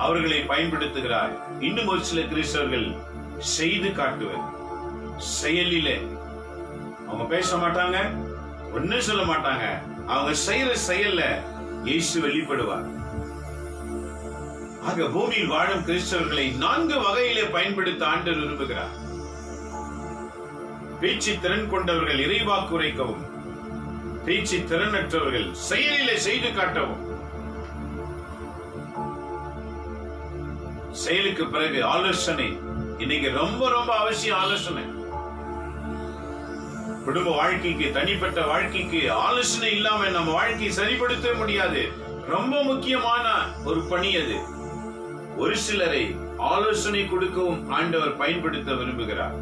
அவர்களை பயன்படுத்துகிறார். இன்னும் ஒரு சில கிறிஸ்தவர்கள் செய்து காட்டுவர். செயலிலே அவங்க பேச மாட்டாங்க, ஒன்னும் சொல்ல மாட்டாங்க. அவங்க செய்யற செயல்ல இயேசு வெளிப்படுவார். ஆக பூமியில் வாழும் கிறிஸ்தவர்களை 4 வகையிலே பயன்படுத்த ஆண்டவர் விரும்புகிறார். பேச்சு திறன் கொண்டவர்கள் இறைவாக்கு உரைக்கவும், பேச்சு திறனற்றவர்கள் செயலிலே செய்து காட்டவும், செயலுக்கு பிறகு ஆலோசனை. இன்னைக்கு ரொம்ப ரொம்ப அவசியம் ஆலோசனை. குடும்ப வாழ்க்கைக்கு, தனிப்பட்ட வாழ்க்கைக்கு ஆலோசனை இல்லாம நம்ம வாழ்க்கையை சரிப்படுத்த முடியாது. ரொம்ப முக்கியமான ஒரு பணி அது. ஒரு சிலரை ஆலோசனை கொடுக்கவும் ஆண்டவர் பயன்படுத்த விரும்புகிறார்.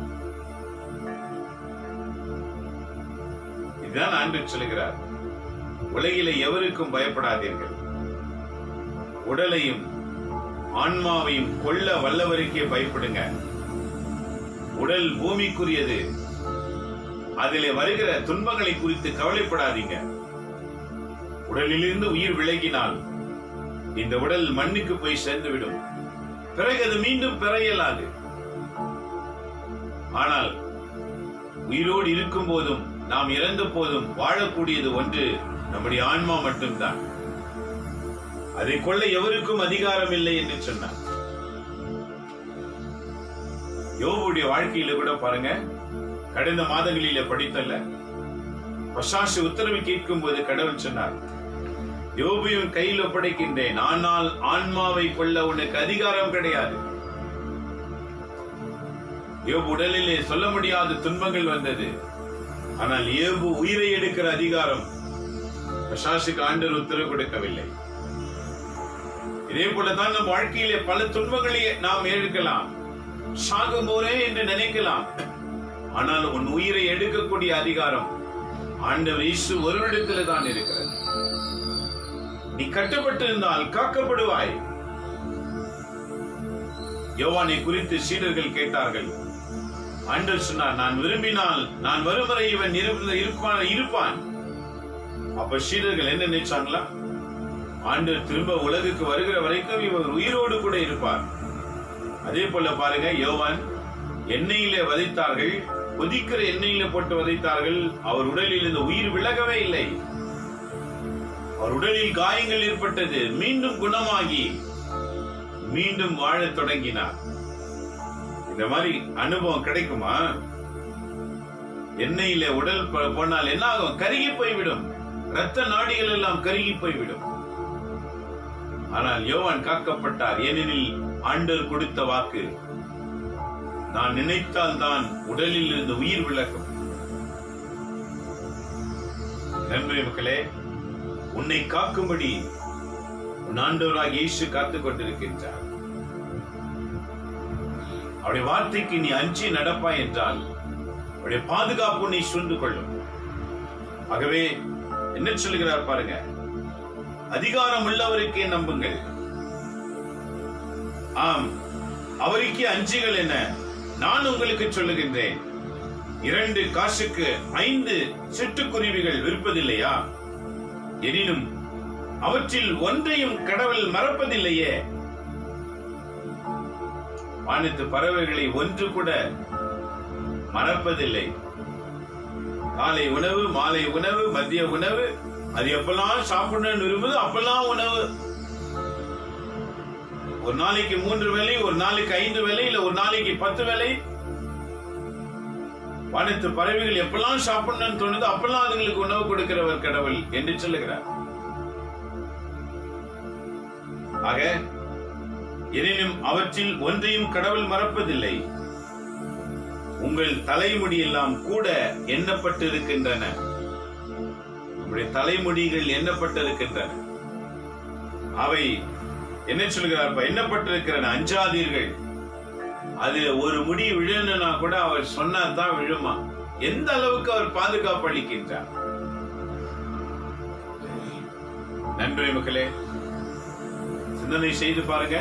இதுதான் ஆண்டவர் சொல்லுகிறார், உலகிலே எவருக்கும் பயப்படாதீர்கள், உடலையும் ஆன்மாவையும் கொல்ல வல்லவருக்கே பயப்படுங்க. உடல் பூமிக்குரியது, அதிலே வருகிற துன்பங்களை குறித்து கவலைப்படாதீங்க. உடலிலிருந்து உயிர் விலகினால் இந்த உடல் மண்ணுக்கு போய் சேர்ந்துவிடும். பிறகு அது மீண்டும் பெற இயலாது. ஆனால் உயிரோடு இருக்கும் போதும் நாம் இறந்த போதும் வாழக்கூடியது ஒன்று நம்முடைய ஆன்மா மட்டும்தான். அதை கொள்ள எவருக்கும் அதிகாரம் இல்லை என்று சொன்னார். யோபுடைய வாழ்க்கையில கூட பாருங்க, கடந்த மாதங்களில படித்தல்ல, பசாசு உத்தரவு கேட்கும் போது கடவுள் சொன்னார், யோபுவின் கையில் ஒப்படைக்கின்றேன், ஆனால் ஆன்மாவை கொள்ள உனக்கு அதிகாரம் கிடையாது. யோபு உடலிலே சொல்ல முடியாத துன்பங்கள் வந்தது. ஆனால் யோபு உயிரை எடுக்கிற அதிகாரம் பசாசுக்கு ஆண்டவர் உத்தரவு கொடுக்கவில்லை. இதே போலதான் நம் வாழ்க்கையிலே பல துன்பங்களை நாம் எடுக்கலாம், சாகும் போரே என்று நினைக்கலாம். ஆனால் உன் உயிரை எடுக்கக்கூடிய அதிகாரம் ஆண்டவர் இயேசு ஒருவரிடத்தில் தான் இருக்கிறது. நீ கட்டப்பட்டிருந்தால் காக்கப்படுவாய். யோவானை குறித்து சீடர்கள் கேட்டார்கள். ஆண்டவர் சொன்னார், நான் விரும்பினால் நான் வரும் வரை இவன் இருப்பான். அப்ப சீடர்கள் என்ன நினைச்சாங்களா? ஆண்டவர் திரும்ப உலகுக்கு வருகிற வரைக்கும் இவர் உயிரோடு கூட இருப்பார். அதே போல பாருங்க, யோவான் எண்ணெயிலே வதைத்தார்கள், கொதிக்கிற எண்ணெயில போட்டு வதைத்தார்கள். அவர் உடலில் இந்த உயிர் விலகவே இல்லை. அவர் உடலில் காயங்கள் ஏற்பட்டது, மீண்டும் குணமாகி மீண்டும் வாழத் தொடங்கினார். இந்த மாதிரி அனுபவம் கிடைக்குமா? எண்ணெயில உடல் போனால் என்ன ஆகும்? கருகி போய்விடும். இரத்த நாடிகள் எல்லாம் கருகி போய்விடும். ஆனால் யோவான் காக்கப்பட்டார். ஏனெனில் ஆண்டவர் கொடுத்த வாக்கு, நான் நினைத்தால் தான் உடலில் இருந்து உயிர் விலகும். நண்பரே, மக்களே, உன்னை காக்கும்படி உன் ஆண்டவராகிய இயேசு காத்துக் கொண்டிருக்கின்றார். அவருடைய வார்த்தைக்கு நீ அஞ்சி நடப்பாய் என்றால் அவருடைய பாதுகாப்பு உன்னை சூழ்ந்து கொள்ளும். ஆகவே என்ன சொல்லுகிறார் பாருங்க, அதிகாரம் உள்ளவருக்கே நம்புங்கள், ஆம் அவருக்கே அஞ்சுகள் என நான் உங்களுக்கு சொல்லுகின்றேன். 2 காசுக்கு 5 சிட்டுக்குருவிகள் விற்பதில்லையா? எனினும் அவற்றில் ஒன்றையும் கடவுள் மறப்பதில்லையே. வானத்து பறவைகளை ஒன்று கூட மறப்பதில்லை. காலை உணவு, மாலை உணவு, மதிய உணவு, அது எப்பெல்லாம் சாப்பிடணும்னு விரும்புது அப்பெல்லாம் உணவு. ஒரு நாளைக்கு 3 வேளை, ஒரு நாளைக்கு 5 வேளை, இல்ல ஒரு நாளைக்கு 10 வேளை. வானத்து பறவைகள் எப்பெல்லாம் சாப்பிடணும்னு தோணுது அப்பெல்லாம் அதுங்களுக்கு உணவு கொடுக்கிறவர் கடவுள் என்று சொல்லுகிறார். ஆக எனினும் அவற்றில் ஒன்றையும் கடவுள் மறப்பதில்லை. உங்கள் தலைமுடி எல்லாம் கூட எண்ணப்பட்டு இருக்கின்றன. நம்முடைய தலைமுடிகள் எண்ணப்பட்டிருக்கின்றன. அவை என்ன சொல்கிறார்? எண்ணப்பட்டிருக்கிறன. அஞ்சாதீர்கள். அதுல ஒரு முடி விழணும்னா கூட அவர் சொன்னாதான் விழுமா. எந்த அளவுக்கு அவர் பாதுகாப்பு அளிக்கின்றார். நன்றி மக்களே, சிந்தனை செய்து பாருங்க.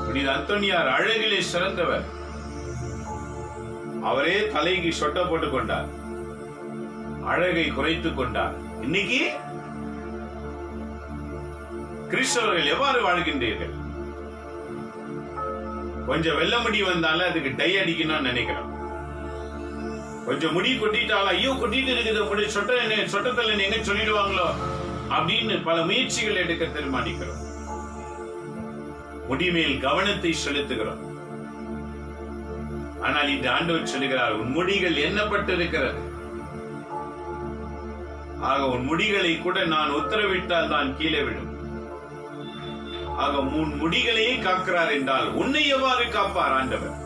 புனித அந்தோனியார் அழகிலே சிறந்தவர். அவரே தலைக்கு சொட்ட போட்டுக் கொண்டார், அழகை குறைத்துக் கொண்டார். இன்னைக்கு கிறிஸ்தவர்கள் எவ்வாறு வாழ்கின்றீர்கள்? கொஞ்சம் வெள்ள முடி வந்தாலும் அதுக்கு டை அடிக்கணும்னு நினைக்கிறோம். கொஞ்சம் முடி கொட்டிட்டாலும் ஐயோ கொட்டிட்டு இருக்குது, சொட்டத்தில் எங்க சொல்லிடுவாங்களோ அப்படின்னு பல முயற்சிகள் எடுக்க தீர்மானிக்கிறோம். முடிமேல் கவனத்தை செலுத்துகிறோம். ஆனால் இந்த ஆண்டவர் சொல்லுகிறார், உன் முடிகள் எண்ணப்பட்டிருக்கிறது. ஆக உன் முடிகளை கூட நான் உத்தரவிட்டால் தான் கீழே விடும். ஆக உன் முடிகளையே காக்கிறார் என்றால் உன்னை எவ்வாறு காப்பார் ஆண்டவர்?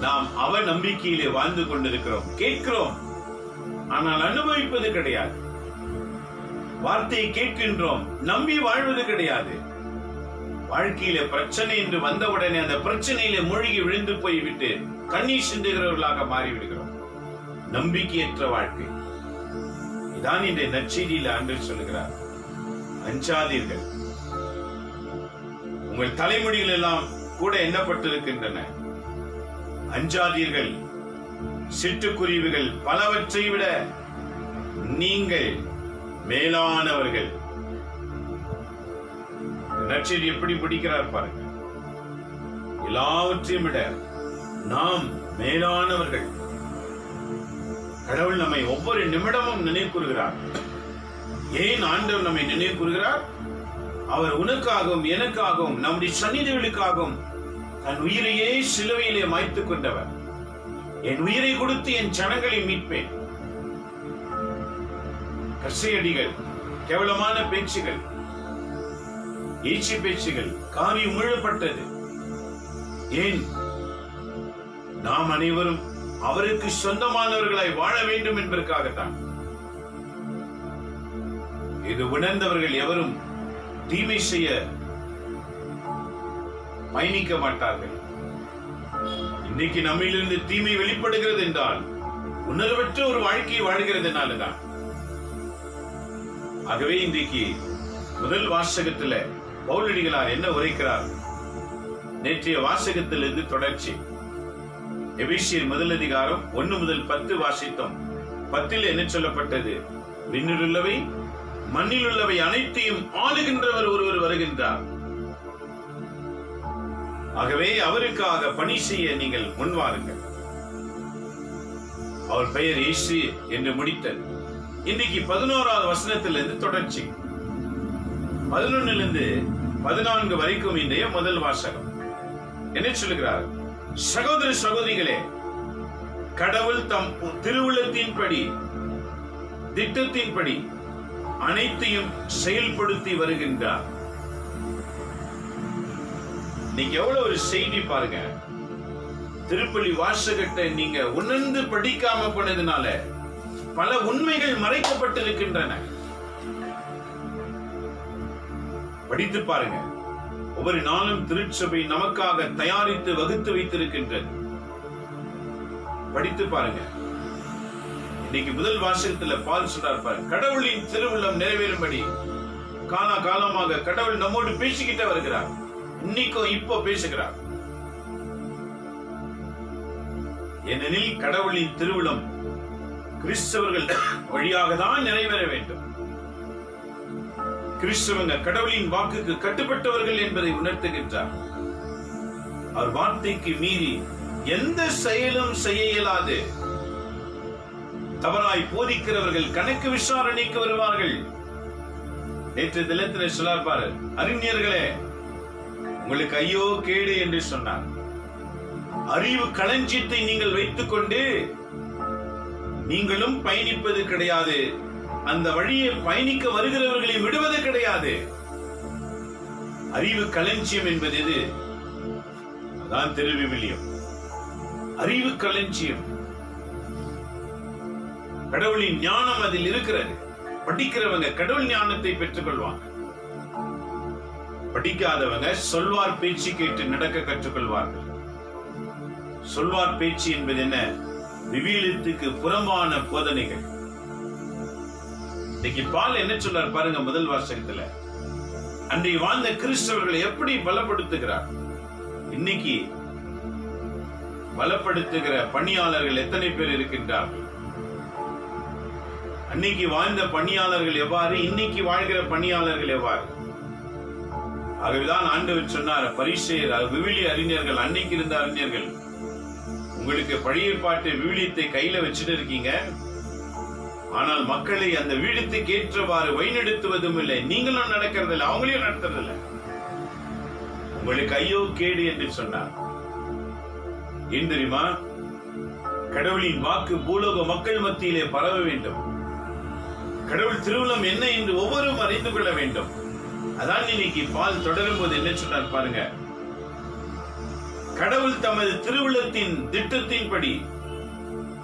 நாம் அவர் நம்பிக்கையிலே வாழ்ந்து கொண்டிருக்கிறோம். கேட்கிறோம், ஆனால் அனுபவிப்பது கிடையாது. வார்த்தையை கேட்கின்றோம், நம்பி வாழ்வது கிடையாது. வாழ்க்கையில பிரச்சனை என்று வந்தவுடனே அந்த பிரச்சனையில மூழ்கி விழுந்து போய்விட்டு கண்ணீர் சிந்துகிறவர்களாக மாறிவிடுகிறோம். நம்பிக்கையற்ற வாழ்க்கை. இதான் இந்த நற்செய்தியில் ஆண்டவர் சொல்லுகிறார், அஞ்சாதீர்கள். உங்கள் தலைமுடிகள் எல்லாம் கூட எண்ணப்பட்டிருக்கின்றன. அஞ்சாதீர்கள். சிட்டுக்குருவிகள் பலவற்றை விட நீங்கள் மேலானவர்கள். நற்செய்தி எப்படி பிடிக்கிறார் பாருங்க. எல்லாவற்றையும் விட நாம் மேலானவர்கள். கடவுள் நம்மை ஒவ்வொரு நிமிடமும் நினைவு கூறுகிறார். ஏன் ஆண்டவர் நம்மை நினைவு கூறுகிறார்? அவர் உனக்காகவும் எனக்காகவும் நம்முடைய சந்நிதிகளுக்காகவும் தன் உயிரையே சிலுவையிலே மாய்த்துக் கொண்டவர். என் உயிரை கொடுத்து என் ஜனங்களை மீட்பேன். கசையடிகள், கேவலமான பேச்சுகள், ஏச்சி பேச்சுகள், காரியம் முழுப்பட்டது. ஏன்? நாம் அனைவரும் அவருக்கு சொந்தமானவர்களாய் வாழ வேண்டும் என்பதற்காகத்தான். இது உணர்ந்தவர்கள் எவரும் தீமை செய்ய பயணிக்க மாட்டார்கள். இன்னைக்கு நம்மிலிருந்து தீமை வெளிப்படுகிறது என்றால் உணர்வற்ற ஒரு வாழ்க்கையை வாழ்கிறதுனாலதான். ஆகவே இன்றைக்கு முதல் வாசகத்துல பவுலடிகளார் என்ன உரைக்கிறார்? நேற்றைய வாசகத்திலிருந்து தொடர்ச்சி. எபேசியர் முதல் அதிகாரம் 1 முதல் 10 வாசித்தோம். 10 என்ன சொல்லப்பட்டது? விண்ணிலுள்ளவை மண்ணில் உள்ளவை அனைத்தையும் ஆளுகின்றவர் ஒருவர் வருகின்றார். ஆகவே அவருக்காக பணி செய்ய நீங்கள் முன்வாருங்கள். அவர் பெயர் இயேசு என்று முடித்தது. இன்னைக்கு 11வது வசனத்திலிருந்து தொடர்ச்சி. 11 14 வரைக்கும் இன்றைய முதல் வாசகம். என்ன சொல்லுகிறார்? சகோதர சகோதரிகளே, கடவுள் தம் திருவுள்ளத்தின்படி திட்டத்தின்படி அனைத்தையும் செயல்படுத்தி வருகின்றார். நீங்க எவ்வளவு ஒரு செய்தி பாருங்க. திருப்பலி வாசகத்தை நீங்க உணர்ந்து படிக்காம போனதுனால பல உண்மைகள் மறைக்கப்பட்டிருக்கின்றன. படித்து பாருங்க. ஒவ்வொரு நாளும் திருச்சபை நமக்காக தயாரித்து வகுத்து வைத்திருக்கின்றது. படித்து பாருங்க. இன்னைக்கு முதல் வாசகத்துல பால் சொல்றார் பாருங்க, கடவுளின் திருவுள்ளம் நிறைவேறும்படி காலா காலமாக கடவுள் நம்மோடு பேசிக்கிட்டே வருகிறார். இன்னைக்கும் இப்போ பேசுகிறார். ஏனெனில் கடவுளின் திருவுளம் கிறிஸ்தவர்கள் வழியாக தான் நிறைவேற வேண்டும். கிறிஸ்தவங்க கடவுளின் வாக்குக்கு கட்டுப்பட்டவர்கள் என்பதை உணர்த்துகின்றார். அவர் வார்த்தைக்கு மீறி எந்த செயலும் செய்ய இயலாது. தவறாய் போதிக்கிறவர்கள் கணக்கு விசாரணைக்கு வருவார்கள். நேற்று தினத்தில் சொல்லார், அறிஞர்களே உங்களுக்கு ஐயோ கேடு என்று சொன்னார். அறிவு களஞ்சியத்தை நீங்கள் வைத்துக் கொண்டு நீங்களும் பயணிப்பது கிடையாது, அந்த வழியை பயணிக்க வருகிறவர்களை விடுவது கிடையாது. அறிவு களஞ்சியம் என்பது எது? அதான் திருவிவிலியம். அறிவு களஞ்சியம், கடவுளின் ஞானம் அதில் இருக்கிறது. படிக்கிறவங்க கடவுள் ஞானத்தை பெற்றுக் கொள்வாங்க. படிக்காதவங்க சொல்வார் பேச்சு கேட்டு நடக்க கற்றுக்கொள்வார்கள். சொல்வார் பேச்சு என்பது என்ன? விவிலியத்துக்கு புறம்பான போதனைகள். இன்னைக்கு பால் என்ன சொல்றார் பாருங்க, முதல் வாசகத்துல அன்றைய வாழ்ந்த கிறிஸ்தவர்களை எப்படி பலப்படுத்துகிறார். இன்னைக்கு பலப்படுத்துகிற பணியாளர்கள் எத்தனை பேர் இருக்கின்றார்கள்? அன்னைக்கு வாழ்ந்த பணியாளர்கள் எவ்வாறு, இன்னைக்கு வாழ்கிற பணியாளர்கள் எவ்வாறு? ஆகவேதான் ஆண்டவர் சொன்னார், பரிசேயர் விவிலிய அறிஞர்கள், அன்னைக்கு இருந்த அறிஞர்கள், உங்களுக்கு பழைய பாட்டு விவிலியத்தை கையில வச்சுட்டு இருக்கீங்க, ஆனால் மக்களை அந்த விவிலியத்துக்கு ஏற்றவாறு வழிநடத்துவதும் இல்லை, நீங்களும் நடக்கிறதில்லை, அவங்களையும் நடத்துறதில்லை. உங்களுக்கு ஐயோ கேடு என்று சொன்னார். ஏன் தெரியுமா? கடவுளின் வாக்கு பூலோக மக்கள் மத்தியிலே பரவ வேண்டும். கடவுள் திருவுளம் என்ன என்று ஒவ்வொருவரும் அறிந்து கொள்ள வேண்டும். அதான் இன்னைக்கு பால் தொடரும் போது என்ன சொன்னார் பாருங்க, கடவுள் தமது திருவுள்ளத்தின் திட்டத்தின்படி,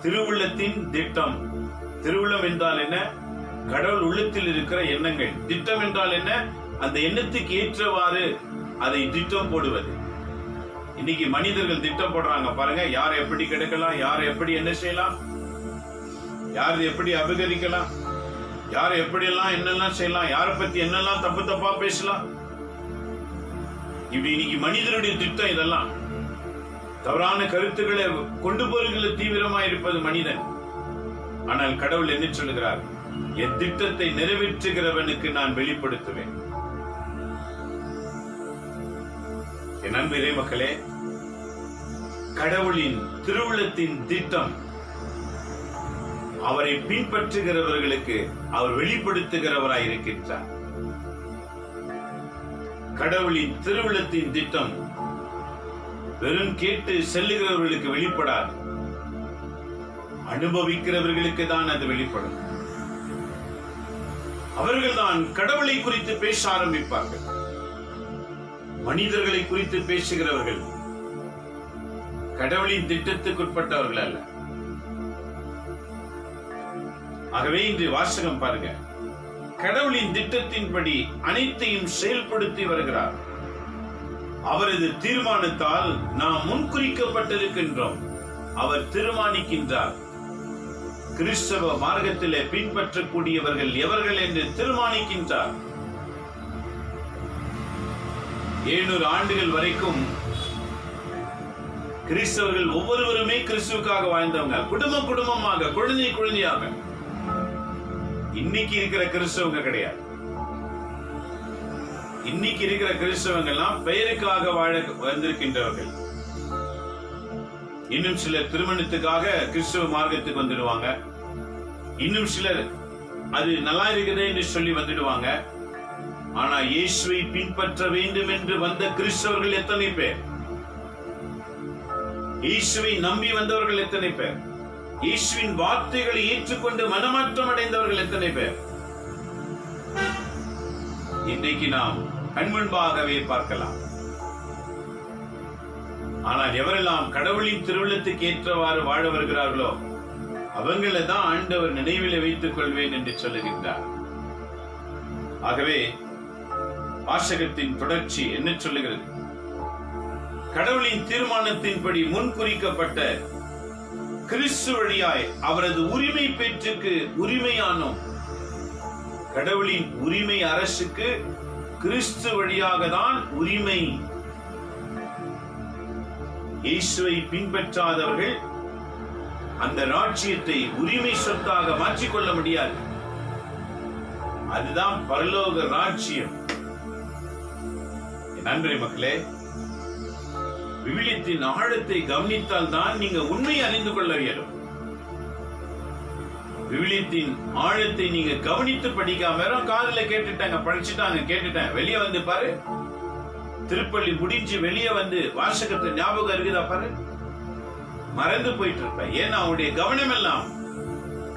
திருவுள்ளத்தின் திட்டம், திருவுள்ளம் என்றால் என்ன? கடவுள் உள்ளத்தில் இருக்கிற எண்ணங்கள். திட்டம் என்றால் என்ன? அந்த எண்ணத்துக்கு ஏற்றவாறு அதை திட்டம் போடுவது. இன்னைக்கு மனிதர்கள் திட்டம் போடுறாங்க பாருங்க, யாரை எப்படி கெடுக்கலாம், யாரை எப்படி என்ன செய்யலாம், யாரை எப்படி அபகரிக்கலாம், யாரை எப்படி எல்லாம் என்னெல்லாம் செய்யலாம், யாரை பத்தி என்னெல்லாம் தப்பு தப்பா பேசலாம். இப்படி இன்னைக்கு மனிதனுடைய திட்டம் இதெல்லாம். தவறான கருத்துக்களை கொண்டு போகிற தீவிரமா இருப்பது மனிதன். ஆனால் கடவுள் என்ன சொல்லுகிறார்? என் திட்டத்தை நிறைவேற்றுகிறவனுக்கு நான் வெளிப்படுத்துவேன். என் அன்பு இறை மக்களே, கடவுளின் திருவுளத்தின் திட்டம் அவரை பின்பற்றுகிறவர்களுக்கு அவர் வெளிப்படுத்துகிறவராய் இருக்கின்றார். கடவுளின் திருவுளத்தின் திட்டம் வெறும் கேட்டு செல்லுகிறவர்களுக்கு வெளிப்படாது, அனுபவிக்கிறவர்களுக்கு தான் அது வெளிப்படும். அவர்கள் தான் கடவுளை குறித்து பேச ஆரம்பிப்பார்கள். மனிதர்களை குறித்து பேசுகிறவர்கள் கடவுளின் திட்டத்துக்குட்பட்டவர்கள் அல்ல. ஆகவே இன்று வாசகம் பாருங்க, கடவுளின் திட்டத்தின்படி அனைத்தையும் செயல்படுத்தி வருகிறார். அவரது தீர்மானத்தால் நாம் முன்குறிக்கப்பட்டிருக்கின்றோம். அவர் தீர்மானிக்கின்றார். கிறிஸ்தவ மார்க்கத்திலே பின்பற்றக்கூடியவர்கள் எவர்கள் என்று தீர்மானிக்கின்றார். 700 ஆண்டுகள் வரைக்கும் கிறிஸ்தவர்கள் ஒவ்வொருவருமே கிறிஸ்துவுக்காக வாழ்ந்தவங்க, குடும்பமாக, குழந்தையாக. இன்னைக்கு இருக்கிற கிறிஸ்தவங்க கிடையாது. இன்னைக்கு இருக்கிற கிறிஸ்தவங்க எல்லாம் பெயருக்காக வாழ வந்திருக்கின்றவர்கள். இன்னும் சிலர் திருமணத்துக்காக கிறிஸ்தவ மார்க்கத்துக்கு வந்துடுவாங்க. இன்னும் சிலர் அது நல்லா இருக்குதே என்று சொல்லி வந்துடுவாங்க. ஆனா இயேசுவை பின்பற்ற வேண்டும் என்று வந்த கிறிஸ்தவர்கள் எத்தனை பேர்? இயேசுவை நம்பி வந்தவர்கள் எத்தனை பேர்? இயேசுவின் வார்த்தைகளை ஏற்றுக்கொண்டு மனமாற்றம் அடைந்தவர்கள் எத்தனை பேர்? இன்றைக்கு நாம் கண்முன்பாகவே பார்க்கலாம். ஆனால் எவரெல்லாம் கடவுளின் திருவுள்ளத்துக்கு ஏற்றவாறு வாழ வருகிறார்களோ அவங்களை தான் ஆண்டவர் நினைவில் வைத்துக் கொள்வேன் என்று சொல்லுகின்றார். ஆகவே வாசகத்தின் தொடர்ச்சி என்ன சொல்லுகிறது? கடவுளின் தீர்மானத்தின்படி முன்குறிக்கப்பட்ட கிறிஸ்து வழியாய் அவரது உரிமை பேச்சுக்கு உரிமையானோம். கடவுளின் உரிமை அரசுக்கு கிறிஸ்து வழியாக தான் உரிமை. இயேசுவை பின்பற்றாதவர்கள் அந்த ராஜ்யத்தை உரிமை சொத்தாக மாற்றிக்கொள்ள முடியாது. அதுதான் பரலோக ராஜ்யம். நன்றி மக்களே, விவிலியத்தின் ஆழத்தை கவனித்தால் தான் நீங்க உண்மையை அறிந்து கொள்ள இயலும். விவிலியத்தின் ஆழத்தை நீங்க கவனித்து படிக்காம வெறும் காதுல கேட்டுட்டாங்க, படிச்சுட்டாங்க, கேட்டுட்டேன், வெளியே வந்து பாரு, திருப்பள்ளி முடிஞ்சு வெளியே வந்து வாசகத்தை ஞாபகம் இருக்குதா பாரு, மறந்து போயிட்டு இருப்ப. ஏன்னா அவனுடைய கவனம் எல்லாம்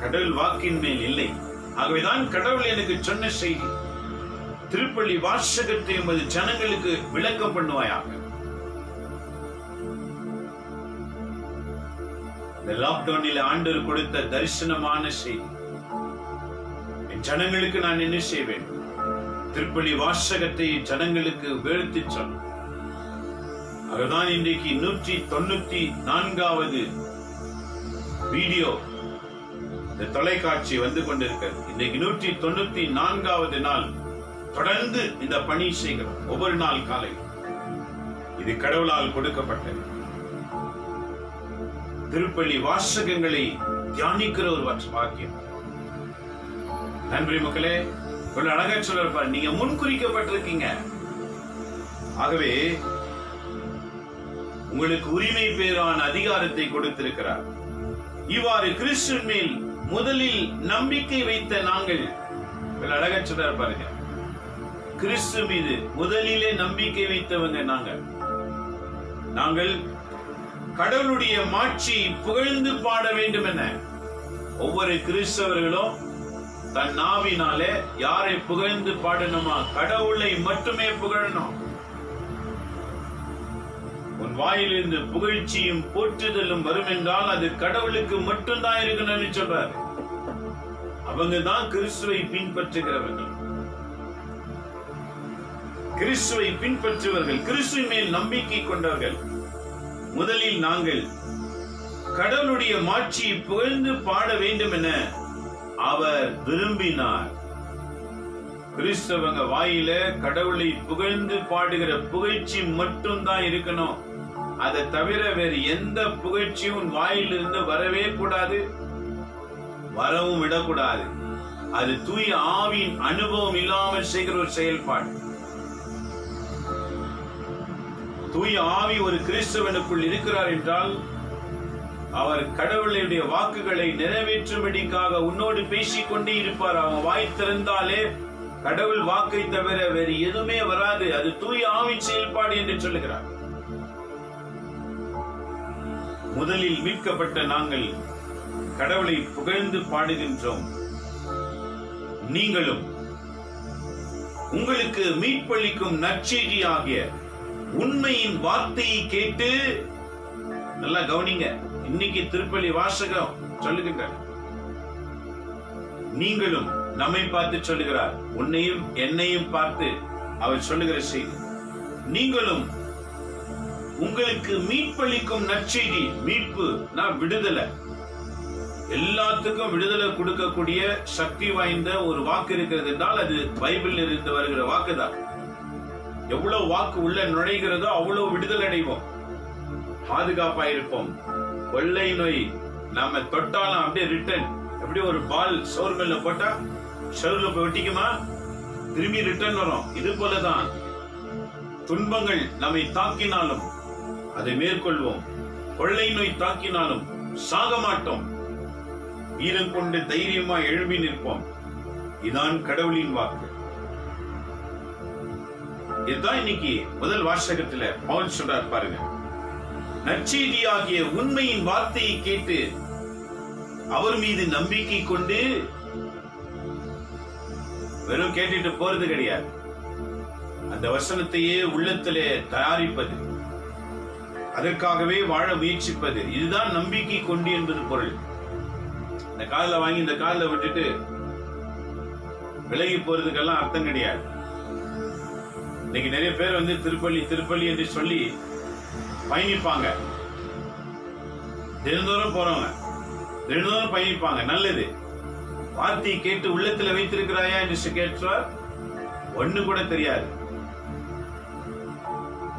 கடவுள் வாக்கின் மேல் இல்லை. ஆகவேதான் கடவுள் எனக்கு சொன்ன செய்தி, திருப்பள்ளி வாசகத்தை எமது ஜனங்களுக்கு விளக்கம் பண்ணுவாயாக. இந்த லாக்டவுனில் ஆண்டவர் கொடுத்த தரிசனமான செய்தி, என் ஜனங்களுக்கு நான் என்ன செய்வேன்? திருப்பள்ளி வாசகத்தை ஜனங்களுக்கு வேறுத்து சொல். அதுதான் இன்றைக்கு 194வது வீடியோ இந்த தொலைக்காட்சி வந்து கொண்டிருக்கிறது. இன்றைக்கு 194வது நாள் தொடர்ந்து இந்த பணி செய்கிறோம். ஒவ்வொரு நாள் காலை இது கடவுளால் கொடுக்கப்பட்டது. திருப்பள்ளி வாசகங்களை தியானிக்கிற ஒரு வாக்கியம். நன்றி மக்களே, ஒரு அழகா சொல்றாரு, நீங்க முன்குறிக்கப்பட்டிருக்கீங்க. ஆகவே உங்களுக்கு உரிமை பேரான அதிகாரத்தை கொடுத்திருக்கிறார். இவ்வாறு கிறிஸ்துவின் மேல் முதலில் நம்பிக்கை வைத்த நாங்கள், அழகா சொல்றாரு பாருங்க, கிறிஸ்து மீது முதலிலே நம்பிக்கை வைத்தவங்க நாங்கள் கடவுளுடைய மாட்சி புகழ்ந்து பாட வேண்டும் என ஒவ்வொரு கிறிஸ்தவர்களும் தன் நாவினாலே யாரை புகழ்ந்து பாடணுமா? கடவுளை மட்டுமே புகழணும். உன் வாயிலிருந்து புகழ்ச்சியும் போற்றுதலும் வரும் என்றால் அது கடவுளுக்கு மட்டும்தான் இருக்கணும்னு சொல்றாரு. அவங்க தான் கிறிஸ்துவை பின்பற்றுகிறவர்கள். கிறிஸ்துவை பின்பற்றுவர்கள், கிறிஸ்துவின் மேல் நம்பிக்கை கொண்டவர்கள். முதலில் நாங்கள் கடவுளுடைய மாட்சியை புகழ்ந்து பாட வேண்டும் என அவர் விரும்பினார். கிறிஸ்தவங்க வாயில கடவுளை புகழ்ந்து பாடுகிற புகழ்ச்சி மட்டும்தான் இருக்கணும். அதை தவிர வேறு எந்த புகழ்ச்சியும் உன் வாயிலிருந்து வரவே கூடாது, வரவும் விடக்கூடாது. அது தூய ஆவியின் அனுபவம் இல்லாமல் செய்கிற ஒரு செயல்பாடு. தூய ஆவி ஒரு கிறிஸ்தவனுக்குள் இருக்கிறார் என்றால் அவர் கடவுளுடைய வாக்குகளை நிறைவேற்றும்படிக்காக உன்னோடு பேசிக்கொண்டே இருப்பார். அவன் வாய் திறந்தாலே கடவுள் வாக்கை தவிர வேறு எதுவுமே வராது. அது தூய ஆவின் செயல்பாடு என்று சொல்லுகிறார். முதலில் மீட்கப்பட்ட நாங்கள் கடவுளை புகழ்ந்து பாடுகின்றோம். நீங்களும் உங்களுக்கு மீட்பளிக்கும் நற்செய்தியாகிய உண்மையின் வார்த்தையை கேட்டு, நல்லா கவனிங்க, இன்னைக்கு திருப்பலி வாசகம் சொல்லுகின்ற, நீங்களும் நம்மை பார்த்து சொல்லுகிறார், உன்னையும் என்னையும் பார்த்து அவர் சொல்லுகிற செய்தி, நீங்களும் உங்களுக்கு மீட்பளிக்கும் நற்செய்தி. மீட்பு நான் விடுதலை, எல்லாத்துக்கும் விடுதலை கொடுக்கக்கூடிய சக்தி வாய்ந்த ஒரு வாக்கு இருக்கிறது என்றால் அது பைபிள் இருந்து வருகிற வாக்குதான். எவ்வளவு வாக்கு உள்ள நுழைகிறதோ அவ்வளவு விடுதலை அடைவோம், பாதுகாப்பா இருப்போம். கொள்ளை நோய் நாம தொட்டாலும் அப்படியே ரிட்டர்ன், எப்படி ஒரு பால் சோறு மேல போட்டா சோறுல போய் ஒட்டிக்குமா, திரும்பி ரிட்டர்ன் வரும். இது போலதான் துன்பங்கள் நம்மை தாக்கினாலும் அதை மேற்கொள்வோம். கொள்ளை நோய் தாக்கினாலும் சாக மாட்டோம். வீரம் கொண்டு தைரியமா எழும்பி நிற்போம். இதான் கடவுளின் வாக்கு. இதுதான் இன்னைக்கு முதல் வாசகத்துல பவுல் சொல்றார் பாருங்க, நற்செய்தியாகிய உண்மையின் வார்த்தையை கேட்டு அவர் மீது நம்பிக்கை கொண்டு, வெறும் கேட்டுட்டு போறது கிடையாது, அந்த வசனத்தையே உள்ளத்திலே தயாரிப்பது, அதற்காகவே வாழ முயற்சிப்பது, இதுதான் நம்பிக்கை கொண்டு என்பது பொருள். இந்த காலில் வாங்கி இந்த காலில் விட்டுட்டு விலகி போறதுக்கெல்லாம் அர்த்தம் கிடையாது. இன்னைக்கு நிறைய பேர் வந்து திருப்பள்ளி திருப்பள்ளி என்று சொல்லி பயணிப்பாங்க, தினந்தோறும் போறவங்க தினந்தோறும் பயணிப்பாங்க, நல்லது. வார்த்தையை கேட்டு உள்ளத்துல வைத்திருக்கிறாயா என்று கேட்டார், ஒண்ணு கூட தெரியாது.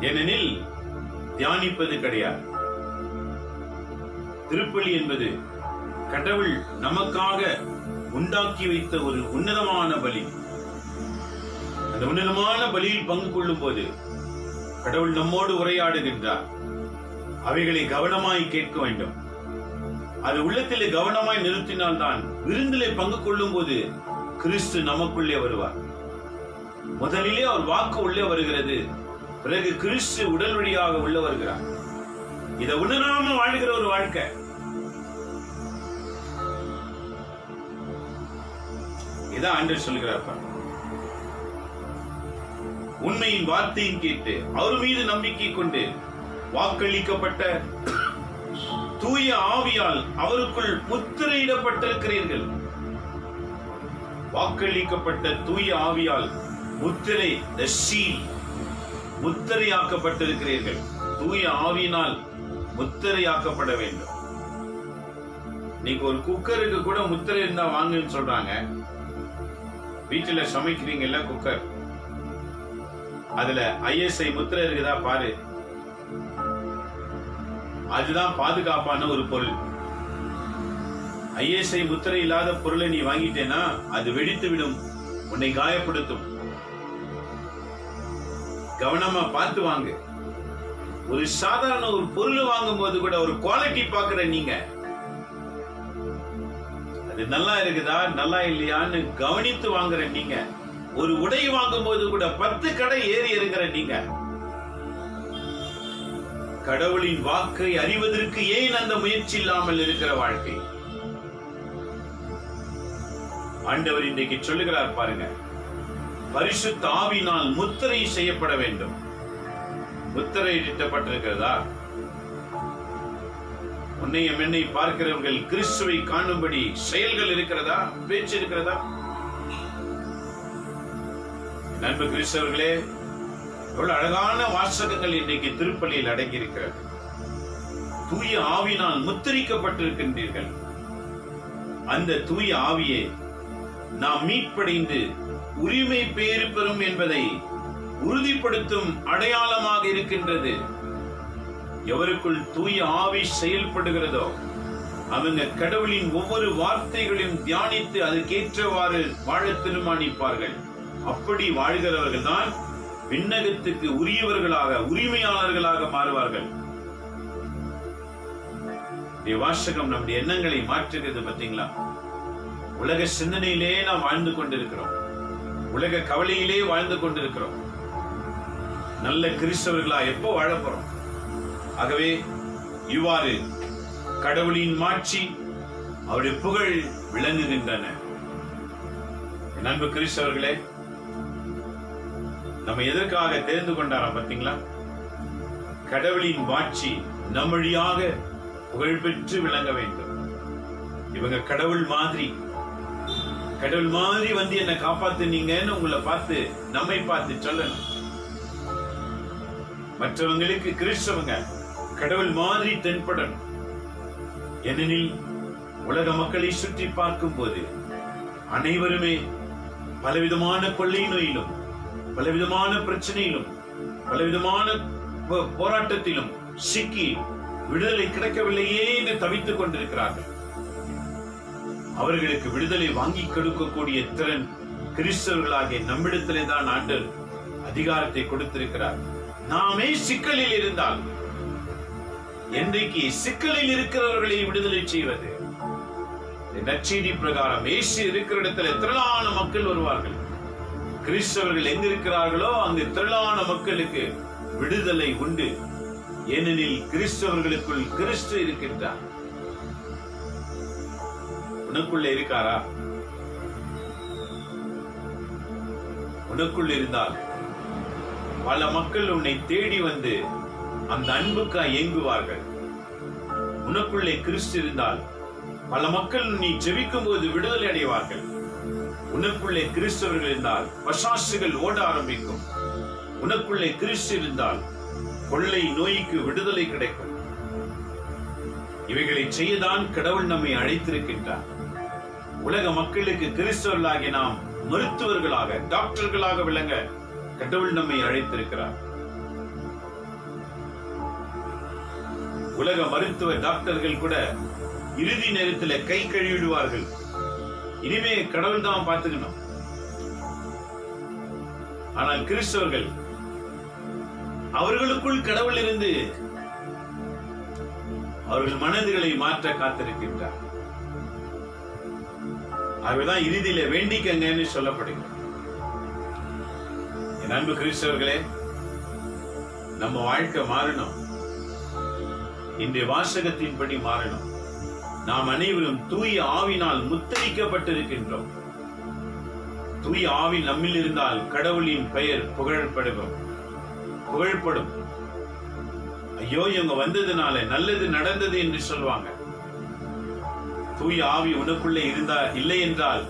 ஏனெனில் தியானிப்பது கிடையாது. திருப்பலி என்பது கடவுள் நமக்காக உண்டாக்கி வைத்த ஒரு உன்னதமான பலி. அந்த உன்னதமான பலியில் பங்கு கொள்ளும் போது கடவுள் நம்மோடு உரையாடுகின்றார். அவைகளை கவனமாய் கேட்க வேண்டும். அது உள்ளத்திலே கவனமாய் நிறுத்தினால்தான் விருந்திலே பங்கு கொள்ளும் போது கிறிஸ்து நமக்குள்ளே வருவார். முதலிலே அவர் வாக்கு உள்ளே வருகிறது, பிறகு கிறிஸ்து உடல் வழியாக உள்ள வருகிறார். இதை உணராம வாழ்கிற ஒரு வாழ்க்கை. இதான் ஆண்டவர் சொல்கிறார். உண்மையின் வார்த்தையின் கேட்டு அவர் மீது நம்பிக்கை கொண்டு வாக்களிக்கப்பட்ட தூய ஆவியால் அவருக்குள் முத்திரையிடப்பட்டிருக்கிறீர்கள். வாக்களிக்கப்பட்ட தூய ஆவியால் முத்திரை, the seal, முத்திரையாக்கப்பட்டிருக்கிறீர்கள். தூய ஆவியினால் முத்திரையாக்கப்பட வேண்டும். நீங்க ஒரு குக்கருக்கு கூட முத்திரை இருந்தா வாங்குன்னு சொல்றாங்க. வீட்டுல சமைக்கிறீங்கல்ல குக்கர், அதுல ISI முத்திரை இருக்குதா பாரு. அதுதான் பாதுகாப்பான ஒரு பொருள். ISI முத்திரை இல்லாத பொருளை நீ வாங்கிட்டேன்னா அது வெடித்து விடும், உன்னை காயப்படுத்தும். கவனமா பார்த்து வாங்கு. ஒரு சாதாரண ஒரு பொருள் வாங்கும் போது கூட ஒரு குவாலிட்டி பாக்குற நீங்க, அது நல்லா இருக்குதா நல்லா இல்லையான்னு கவனித்து வாங்குற நீங்க, ஒரு உடை வாங்கும் போது கூட 10 கடை ஏறி இருக்கிற நீங்க, கடவுளின் வாக்கை அறிவதற்கு ஏன் அந்த முயற்சி இல்லாமல் இருக்கிற வாழ்க்கை? ஆண்டவர் இன்றைக்கு சொல்லுகிறார் பாருங்க, பரிசுத்த ஆவியினால் முத்திரை செய்யப்பட வேண்டும். முத்திரை இட்டப்பட்டிருக்கிறதா? உன்னையும் என்னை பார்க்கிறவர்கள் கிறிஸ்துவை காணும்படி செயல்கள் இருக்கிறதா, பேச்சு இருக்கிறதா? நண்பு கிறிஸ்தவர்களே, எவ்வளவு அழகான வாசகங்கள் இன்றைக்கு திருப்பலியில் அடங்கி இருக்கிறது. தூய ஆவியினால் முத்திரிக்கப்பட்டிருக்கின்றீர்கள். அந்த தூய ஆவியை நாம் மீட்படைந்து உரிமை பேறு பெறும் என்பதை உறுதிப்படுத்தும் அடையாளமாக இருக்கின்றது. எவருக்குள் தூய ஆவி செயல்படுகிறதோ அவங்க கடவுளின் ஒவ்வொரு வார்த்தைகளையும் தியானித்து அதுக்கேற்றவாறு வாழ தீர்மானிப்பார்கள். அப்படி வாழ்கிறவர்கள் தான் விண்ணகத்துக்கு உரியவர்களாக, உரிமையாளர்களாக மாறுவார்கள். வாசகம் நம்முடைய எண்ணங்களை மாற்றுகிறது. பார்த்தீங்களா? உலக சிந்தனையிலே நாம் வாழ்ந்து கொண்டிருக்கிறோம், உலக கவலையிலே வாழ்ந்து கொண்டிருக்கிறோம். நல்ல கிறிஸ்தவர்களா எப்போ வாழ போறோம்? ஆகவே இவ்வாறு கடவுளின் மாட்சி, அவருடைய புகழ் விளங்குகின்றன. நண்பு கிறிஸ்தவர்களே, நம்ம எதற்காக தெரிந்து கொண்டாராம் பார்த்தீங்களா? கடவுளின் மாட்சி நம் வழியாக புகழ் பெற்று விளங்க வேண்டும். இவங்க கடவுள் மாதிரி வந்து என்ன காப்பாத்துனீங்கன்னு உங்களை பார்த்து, நம்மை பார்த்து சொல்லணும். மற்றவங்களுக்கு கிறிஸ்தவங்க கடவுள் மாதிரி தென்படணும். ஏனெனில் உலக மக்களை சுற்றி பார்க்கும் போது அனைவருமே பலவிதமான கொள்ளை நோயிலும், பலவிதமான பிரச்சனையிலும், பலவிதமான போராட்டத்திலும் சிக்கி விடுதலை கிடைக்கவில்லையே என்று தவித்துக் கொண்டிருக்கிறார்கள். அவர்களுக்கு விடுதலை வாங்கி கொடுக்கக்கூடிய திறன் கிறிஸ்தவர்களாகிய நம்மிடத்திலே தான் ஆண்டவர் அதிகாரத்தை கொடுத்திருக்கிறார். நாமே சிக்கலில் இருந்தால், இன்றைக்கு சிக்கலில் இருக்கிறவர்களை விடுதலை செய்வது நற்செய்தி பிரகாரம் இயேசு இருக்கிற இடத்துல திரளான மக்கள் வருவார்கள். கிறிஸ்தவர்கள் எங்க இருக்கிறார்களோ அங்கு திரளான மக்களுக்கு விடுதலை உண்டு. ஏனெனில் கிறிஸ்தவர்களுக்குள் கிறிஸ்து இருக்கின்றார். உனக்குள்ள இருக்காரா? உனக்குள் இருந்தால் பல மக்கள் உன்னை தேடி வந்து அந்த அன்புக்காய் ஏங்குவார்கள். உனக்குள்ளே கிறிஸ்து இருந்தால் பல மக்கள் நீ ஜெபிக்கும் போது விடுதலை அடைவார்கள். உனக்குள்ளே கிறிஸ்தவர்கள் இருந்தால் பசாசுகள் ஓட ஆரம்பிக்கும். உனக்குள்ளே கிறிஸ்து இருந்தால் கொள்ளை நோய்க்கு விடுதலை கிடைக்கும். இவைகளை செய்யதான் கடவுள் நம்மை அழைத்திருக்கின்றார். உலக மக்களுக்கு கிறிஸ்தவர்களாகிய நாம் மருத்துவர்களாக, டாக்டர்களாக விளங்க கடவுள் நம்மை அழைத்திருக்கிறார். உலக மருத்துவ டாக்டர்கள் கூட இறுதி நேரத்தில் கை கழுவிடுவார்கள். இனிமே கடவுள் தான் பார்த்துக்கணும். ஆனால் கிறிஸ்தவர்கள் அவர்களுக்குள் கடவுள் இருந்து அவர்கள் மனதுகளை மாற்ற காத்திருக்கின்றார். ஆகவேதான் இறுதியில வேண்டிக்கங்கன்னு சொல்லப்படுகிறது. என் அன்பு கிறிஸ்தவர்களே, நம்ம வாழ்க்கை மாறணும். இன்றைய வாசகத்தின்படி மாறணும். நாம் அனைவரும் தூய ஆவினால் முத்திரிக்கப்பட்டிருக்கின்றோம். தூய ஆவி நம்மில் இருந்தால் கடவுளின் பெயர் புகழப்படும். ஐயோ, இவங்க வந்ததுனால நல்லது நடந்தது என்று சொல்வாங்க. தூய ஆவி உனக்குள்ளே இருந்தா இல்லை என்றால்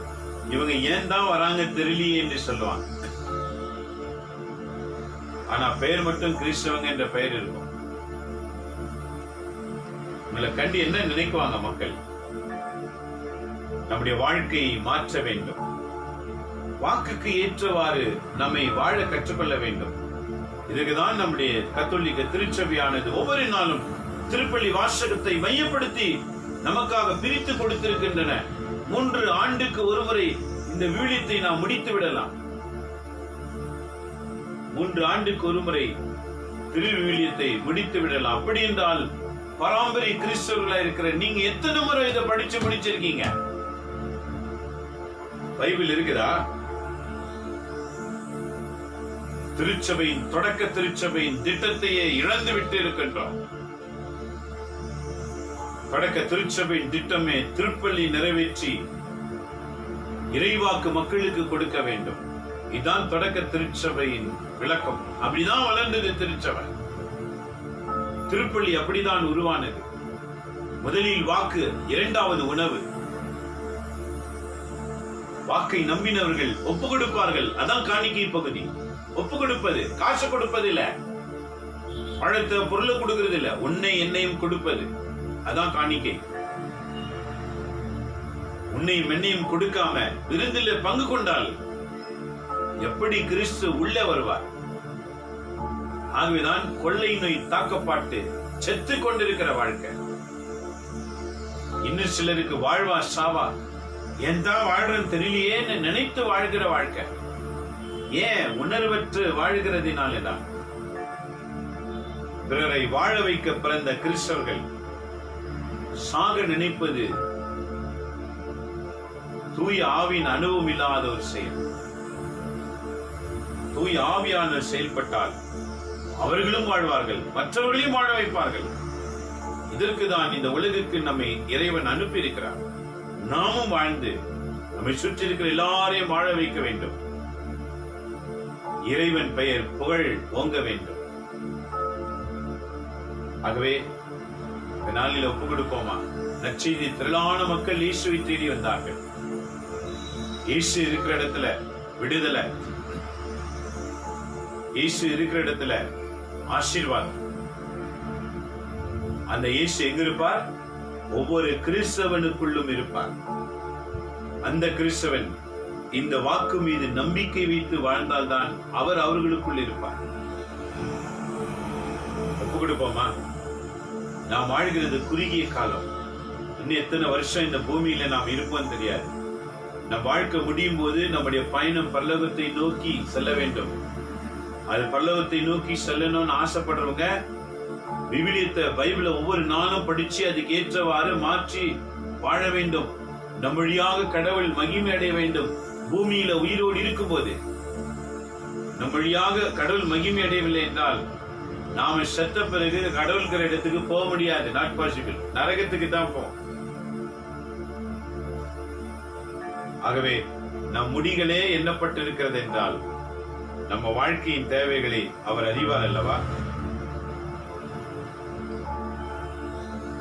இவங்க ஏன் தான் வராங்க தெரியலையே என்று சொல்லுவாங்க. ஆனா பெயர் மட்டும் கிறிஸ்தவங்க என்ற பெயர் இருக்கும். உங்களை கண்டு என்ன நினைக்குவாங்க மக்கள்? நம்முடைய வாழ்க்கையை மாற்ற வேண்டும். வாக்குக்கு ஏற்றவாறு நம்மை வாழ கற்றுக்கொள்ள வேண்டும். இதுக்குதான் நம்முடைய கத்தோலிக்க திருச்சபையானது ஒவ்வொரு நாளும் திருப்பலி வாசகத்தை மையப்படுத்தி நமக்காக பிரித்து கொடுத்திருக்கின்றன. 3 ஆண்டுக்கு ஒருமுறை இந்த விவிலியத்தை நாம் முடித்து விடலாம். 3 ஆண்டுக்கு ஒருமுறை திருவிவிலியத்தை முடித்து விடலாம். அப்படி என்றால் பாரம்பரிய கிறிஸ்தவர்களா இருக்கிற நீங்க எத்தனை முறை இதை படிச்சு முடிச்சிருக்கீங்க? பைபிள் இருக்குதா? திருச்சபையின் தொடக்க திருச்சபையின் திட்டத்தையே இழந்து விட்டு இருக்கின்றோம். தொடக்க திருச்சபையின் திட்டமே திருப்பலி நிறைவேற்றி இறைவாக்கு மக்களுக்கு கொடுக்க வேண்டும். இதுதான் தொடக்க திருச்சபையின் விளக்கம். அப்படிதான் வளர்ந்தது திருச்சபை. திருப்பலி அப்படிதான் உருவானது. முதலில் வாக்கு, இரண்டாவது உணவு. வாக்கை நம்பினவர்கள் ஒப்பு கொடுப்பார்கள். அதான் காணிக்கை பகுதி. ஒப்பு கொடுப்பது, காசு கொடுப்பது இல்ல, பழத்தை பொருளை கொடுக்கிறது இல்ல, உன்னை என்னையும் கொடுப்பது. அதான் காணிக்கை. உன்னையும் என்னையும் கொடுக்காம விருந்தில் பங்கு கொண்டால் எப்படி கிறிஸ்து உள்ளே வருவார்? ஆகவேதான் கொள்ளை நோய் தாக்கப்பட்டு செத்து கொண்டிருக்கிற வாழ்க்கை. இன்னும் சிலருக்கு வாழ்வா சாவா, எந்த வாழ்றன்னு தெரியலையேன்னு நினைத்து வாழ்கிற வாழ்க்கை. ஏன்? உணர்வற்று வாழ்கிறதினால்தான். பிறரை வாழ வைக்க பிறந்த கிறிஸ்தவர்கள் சாக நினைப்பது தூய ஆவியின் அனுபவம் இல்லாத ஒரு செயல். தூய ஆவியானவர் செயல்பட்டால் அவர்களும் வாழ்வார்கள், மற்றவர்களையும் வாழ வைப்பார்கள். இதற்குதான் இந்த உலகிற்கு நம்மை இறைவன் அனுப்பி இருக்கிறார். நாமும் வாழ்ந்து நம்மை சுற்றி இருக்கிற எல்லாரையும் வாழ வைக்க வேண்டும். இறைவன் பெயர் புகழ் ஓங்க வேண்டும். ஆகவே இந்த நாளில் ஒப்பு கொடுப்போமா? நற்செய்தி திரளான மக்கள் இயேசுவை தேடி வந்தார்கள். இயேசு இருக்கிற இடத்துல விடுதலை, இயேசு இருக்கிற இடத்துல ஆசீர்வாதம். அந்த இயேசு எங்க இருப்பார்? ஒவ்வொரு கிறிஸ்தவனுக்குள்ளும் இருப்பார். அந்த கிறிஸ்தவன் இந்த வாக்கு மீது நம்பிக்கை வைத்து வாழ்ந்தால்தான் அவர் அவர்களுக்குள் இருப்பார். ஒப்பு கொடுப்போமா? நாம் வாழ்கிறது குறுகிய காலம். இன்னும் எத்தனை வருஷம் இந்த பூமியில நாம் இருப்போம் தெரியாது. நம் வாழ்க்கை முடியும் போது நம்முடைய பயணம் பரலோகத்தை நோக்கி செல்ல வேண்டும். அது பரலோகத்தை நோக்கி செல்லணும்னு ஆசைப்படுறவங்க விவிலியத்தை, பைபிளை ஒவ்வொரு நாளும் படிச்சு அதுக்கு ஏற்றவாறு மாற்றி வாழ வேண்டும். நம் வழியாக கடவுள் மகிமை அடைய வேண்டும். பூமியில உயிரோடு இருக்கும் போது நம் வழியாக கடவுள் மகிமை அடையவில்லை என்றால் நாம செத்த பிறகு கடவுள்கிற இடத்துக்கு போக முடியாது. Not possible. நரகத்துக்கு தான் போவோம். ஆகவே நம் முடிகளே எண்ணப்பட்டிருக்கிறது என்றால் நம்ம வாழ்க்கையின் தேவைகளை அவர் அறிவார் அல்லவா?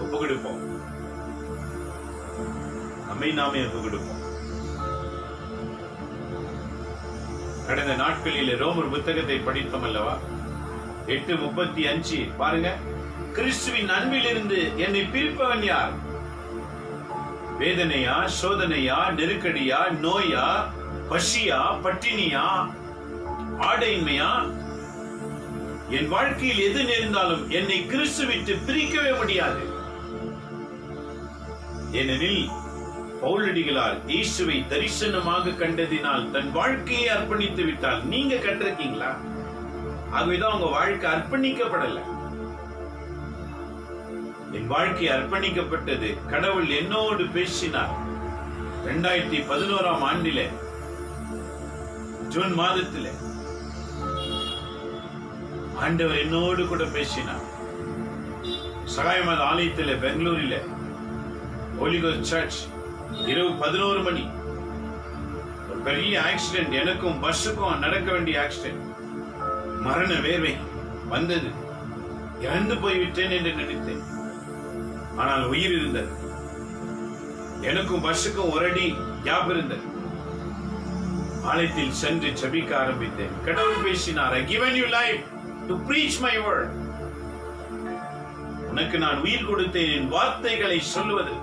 ஒப்பு கொடுப்போம். நம்மை நாமே ஒப்பு கொடுப்போம். கடந்த நாட்களில் ரோமர் புத்தகத்தை படித்தோம் அல்லவா? 8:35 பாருங்க. கிறிஸ்துவின் அன்பிலிருந்து என்னை பிரிப்பவன் யார்? வேதனையா, சோதனையா, நெருக்கடியா, நோயா, பசியா, பட்டினியா, ஆடையின்மையா? என் வாழ்க்கையில் எது நேர்ந்தாலும் என்னை கிறிஸ்து விட்டு பிரிக்கவே முடியாது. ஏனெனில் பவுலடிகளார் இயேசுவை தரிசனமாக கண்டதினால் தன் வாழ்க்கையை அர்ப்பணித்து விட்டால். நீங்க கண்டிருக்கீங்களா? ஆகவேதான் உங்க வாழ்க்கை அர்ப்பணிக்கப்படல. என் வாழ்க்கை அர்ப்பணிக்கப்பட்டது. கடவுள் என்னோடு பேசினார். 2011 ஆண்டிலே ஜூன் மாதத்திலே ஆண்டவர் என்னோடு கூட பேசினார். சகாயமாத ஆலயத்திலே பெங்களூரிலே ஹோலி கோஸ்ட் சர்ச் இரவு 11 மணி ஒரு பெரிய ஆக்சிடென்ட். எனக்கும் பஸ்ஸுக்கும் நடக்க வேண்டிய ஆக்சிடென்ட். மரண வேர்வை வந்தது. இறந்து போய்விட்டேன் என்று நினைத்தேன். ஆனால் உயிர் இருந்தது. எனக்கும் பஸ்ஸுக்கும் ஒரு அடி கேப் இருந்தது. ஆலயத்தில் சென்று ஜெபிக்க ஆரம்பித்தேன். கடவுள் பேசினார். I given you life to preach my word. உனக்கு நான் உயிர் கொடுத்தேன் என் வார்த்தைகளை சொல்லுவது.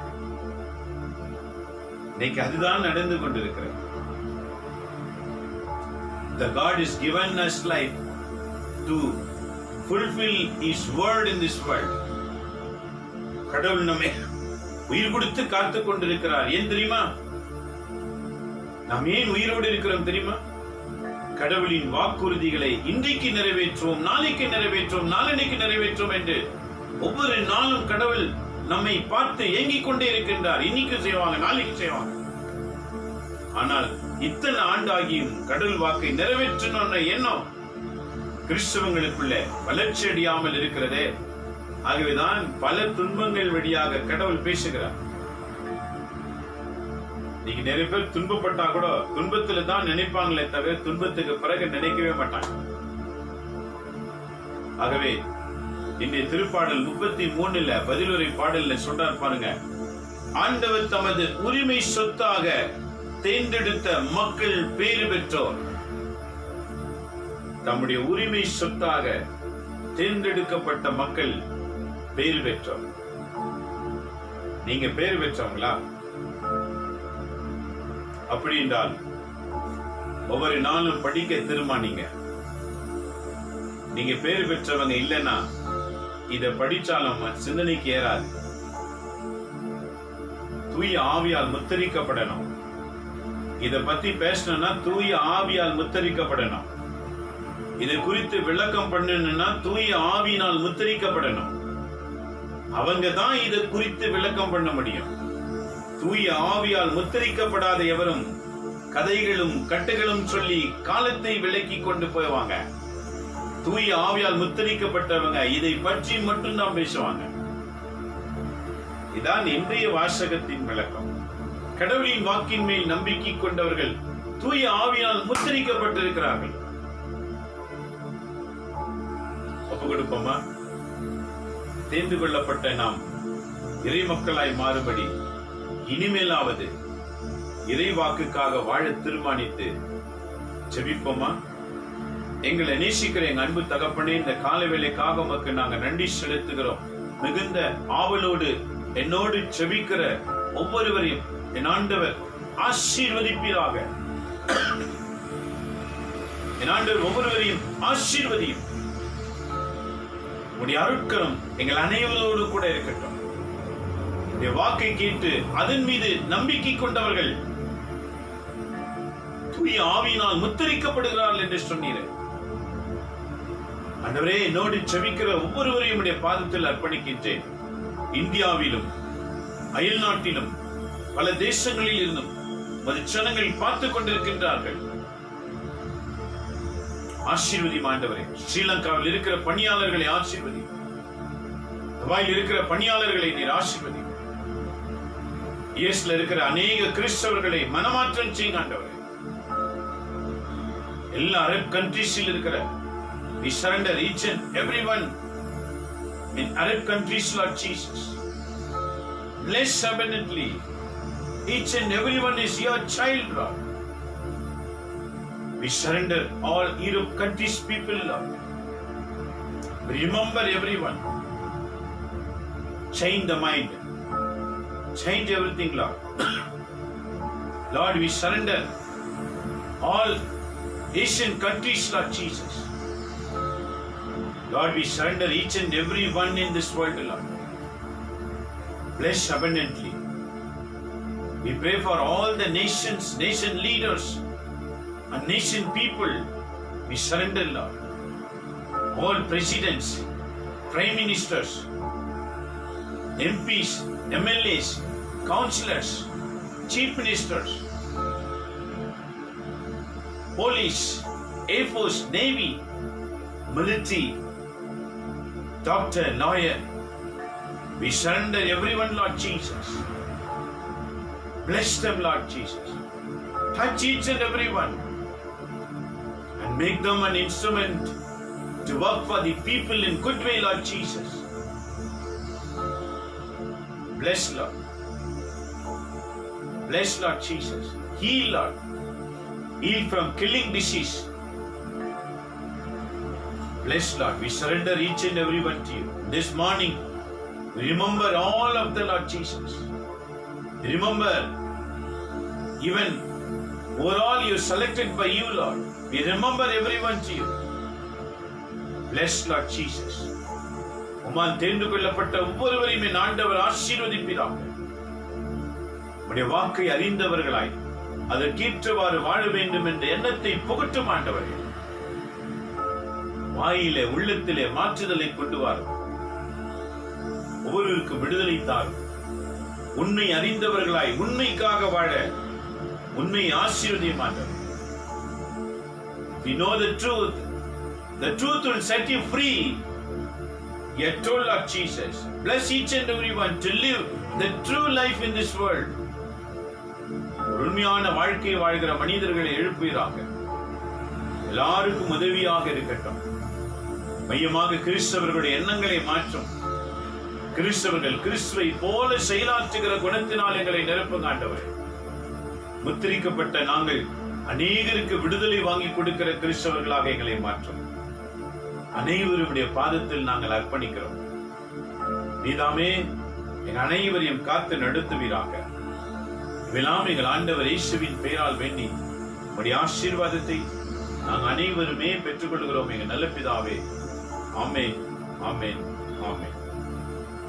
இன்னைக்கு அதுதான் நடந்து கொண்டிருக்கிறது. The God has given us life to fulfill His word in this world. கடவுள் நம்மை உயிர் கொடுத்து காத்துக் கொண்டிருக்கிறார். ஏன் தெரியுமா? நாம் ஏன் உயிரோடு இருக்கிறோம் தெரியுமா? கடவுளின் வாக்குறுதிகளை இன்றைக்கு நிறைவேற்றுவோம், நாளைக்கு நிறைவேற்றுவோம், நாளனைக்கு நிறைவேற்றுவோம் என்று ஒவ்வொரு நாளும் கடவுள் நம்மை பார்த்து ஏங்கிக் கொண்டே இருக்கின்றார். இன்னைக்கு செய்வாங்க, நாளைக்கு செய்வாங்க. ஆனால் இத்தனை ஆண்டாகியும் கடவுள் வாக்கை நிறைவேற்றணும் எண்ணம் கிறிஸ்தவங்களுக்குள்ள வளர்ச்சி அடையாமல் இருக்கிறதே. ஆகவேதான் பல துன்பங்கள் வழியாக கடவுள் பேசுகிறார். நீங்க நிறைய பேர் துன்பப்பட்டா கூட துன்பத்துல தான் நினைப்பாங்களே தவிர துன்பத்துக்கு பிறகு நினைக்கவே மாட்டாங்க. ஆகவே இன்றைய திருப்பாடல் 33 பதிலுரை பாடல்ல சொல்றார் பாருங்க. ஆண்டவர் தமது உரிமை சொத்தாக தேர்ந்தெடுத்த மக்கள் பேறு பெற்றோர். தம்முடைய உரிமை சொத்தாக தேர்ந்தெடுக்கப்பட்ட மக்கள் பேறு பெற்றோர். நீங்க பேறு பெற்றவங்களா? அப்படி என்றால் ஒவ்வொரு நாளும் படிக்க தீர்மானிங்க. நீங்க பேறு பெற்றவங்க இல்லைன்னா இத படிச்சாலும் சிந்தனைக்கு ஏறாது. தூய ஆவியால் முத்தரிக்கப்படணும். இத பத்தி பேசணும்னா தூய ஆவியால் முத்தரிக்கப்படணும். இதை குறித்து விளக்கம் பண்ணணும்னா தூய ஆவியினால் முத்தரிக்கப்படணும். அவங்க தான் இதை குறித்து விளக்கம் பண்ண முடியும். தூய ஆவியால் முத்தரிக்கப்படாத எவரும் கதைகளும் கட்டுகளும் சொல்லி காலத்தை விலக்கி கொண்டு போவாங்க. தூய ஆவியால் முத்தரிக்கப்பட்டவங்க இதை பற்றி மட்டும்தான் பேசுவாங்க. இதான் இன்றைய வாசகத்தின் விளக்கம். கடவுளின் வாக்கின் மேல் நம்பிக்கை கொண்டவர்கள் தூய ஆவியால் முத்தரிக்கப்பட்டிருக்கிறார்கள். ஒப்பு கொடுப்போமா? தேர்ந்து கொள்ளப்பட்ட நாம் இறை மக்களாய் மாறுபடி இனிமேலாவது இறை வாக்குக்காக வாழ தீர்மானித்து ஜெபிப்போமா? எங்களை நேசிக்கிற எங்க அன்பு தகப்பனே, இந்த கால வேளைக்காக உமக்கு நாங்க நன்றி செலுத்துகிறோம். மிகுந்த ஆவலோடு என்னோடு ஜெபிக்கிற ஒவ்வொருவரையும் என் ஆண்டவர் ஆசீர்வதிப்பீராக. என் ஆண்டவர் ஒவ்வொருவரையும் ஆசீர்வதியும். உடைய அருட்கரம் எங்கள் அனைவரோடு கூட இருக்கட்டும். உடைய வாக்கை கேட்டு அதன் மீது நம்பிக்கை கொண்டவர்கள் தூய ஆவியினால் முத்தரிக்கப்படுகிறார்கள் என்று சொன்னீர். ஆண்டவரே, என்னோடு ஜெபிக்கிற ஒவ்வொருவரையும் உடைய பாதத்தில் அர்ப்பணிக்கின்றேன். இந்தியாவிலும் அயல் நாட்டிலும் பல தேசங்களில் இருந்தும் ஜனங்கள் பார்த்துக் கொண்டிருக்கின்றார்கள். ஆசீர்வதி ஆண்டவரே. ஸ்ரீலங்காவில் இருக்கிற பணியாளர்களை ஆசீர்வதி. துபாயில் இருக்கிற பணியாளர்களை நீர் ஆசீர்வதி. யுஎஸ்ல இருக்கிற அநேக கிறிஸ்தவர்களை மனமாற்றம் செய்யுங்க ஆண்டவரே. எல்லா அரப் கண்ட்ரீஸில் இருக்கிற we surrender each and everyone in Arab countries, Lord Jesus. Bless abundantly. Each and everyone is your child, Lord. We surrender all Europe countries people, Lord. Remember everyone. Change the mind. Change everything, Lord. Lord, we surrender all Asian countries, Lord Jesus. Lord, we surrender each and every one in this world, Lord. Bless abundantly. We pray for all the nations, nation leaders and nation people. We surrender, Lord. All presidents, prime ministers, MPs, MLAs, councillors, chief ministers, police, Air Force, Navy, military, doctor, lawyer. We surrender everyone, Lord Jesus. Bless them, Lord Jesus. Touch each and everyone and make them an instrument to work for the people in good way, Lord Jesus. Bless, Lord. Bless, Lord Jesus. Heal, Lord. Heal from killing disease. Bless, Lord. We surrender each and everyone to you. This morning, we remember all of the Lord Jesus. Remember, even overall you selected by you, Lord. We remember everyone to you. Bless, Lord Jesus. உம்மால் தெரிந்து கொள்ளப்பட்ட ஒவ்வொருவரையுமே ஆண்டவர் ஆசீர்வதிப்பீராக. உம்முடைய வாக்கை அறிந்தவர்களாய் அதற்கேற்றவாறு வாழ வேண்டும் என்ற எண்ணத்தை புகட்டும் ஆண்டவரே. வாயிலே உள்ளத்திலே மாற்றுதலை கொண்டு வாரும். ஒவ்வொருவருக்கும் விடுதலை தாரும். உன்னை அறிந்தவர்களாய் உண்மைக்காக வாழ உன்னை ஆசீர்வதியும் ஆண்டவரே. We know the truth will set you free. Yet told Lord Jesus, bless each and everyone to live the true life in this world. உண்மையான வாழ்க்கை வாழ்கிற மனிதர்களை எழுப்புவீராக. எல்லாருக்கும் உதவியாக இருக்கட்டும். மையமாக கிறிஸ்தவர்களுடைய எண்ணங்களை மாற்றும். கிறிஸ்தவர்கள் கிறிஸ்துவை போல செயலாற்றுகிற குணத்தினால் எங்களை நிரப்புங்க ஆண்டவரே. முத்திரிக்கப்பட்ட நாங்கள் அநேகருக்கு விடுதலை வாங்கி கொடுக்கிற கிறிஸ்தவர்களாக எங்களை மாற்றும். அனைவருடைய பாதத்தில் நாங்கள் அர்ப்பணிக்கிறோம். நீதாமே எங்கள் அனைவரையும் காத்து நடத்துவீராக. இவெல்லாம் எங்கள் ஆண்டவர் இயேசுவின் பெயரால் வேண்டி உம்முடைய ஆசீர்வாதத்தை நாங்கள் அனைவருமே பெற்றுக்கொள்கிறோம் எங்கள் நல்ல பிதாவே. ஆமென், ஆமென், ஆமென்.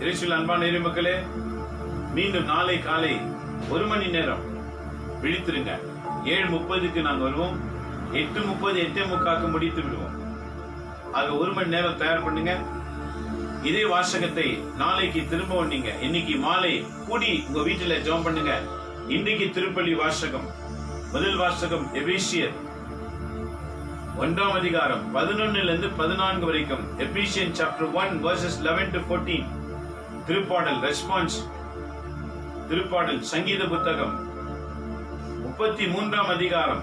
இயேசுவில் அன்பான இறைமக்களே, மீண்டும் நாளை காலை 1 மணி நேரம் விழித்திருங்க. 7:30க்கு நாங்கள் வருவோம். 8:30, 8:45 முடித்து விடுவோம். ஆக 1 மணி நேரம் தயார் பண்ணுங்க. இதே வாசகத்தை நாளைக்கு திரும்ப வந்தீங்க. இன்னைக்கு மாலை கூடி உங்க வீட்டுல ஜெபம் பண்ணுங்க. இன்றைக்கு திருப்பலி வாசகம், முதல் வாசகம் எபேசியர் 1ஆம் அதிகாரம் 11 14 வரைக்கும். Ephesian chapter 1 verses 11 to 14. திருப்பாடல் ரெஸ்பான்ஸ், திருப்பாடல் சங்கீத புத்தகம் 33ஆம் அதிகாரம்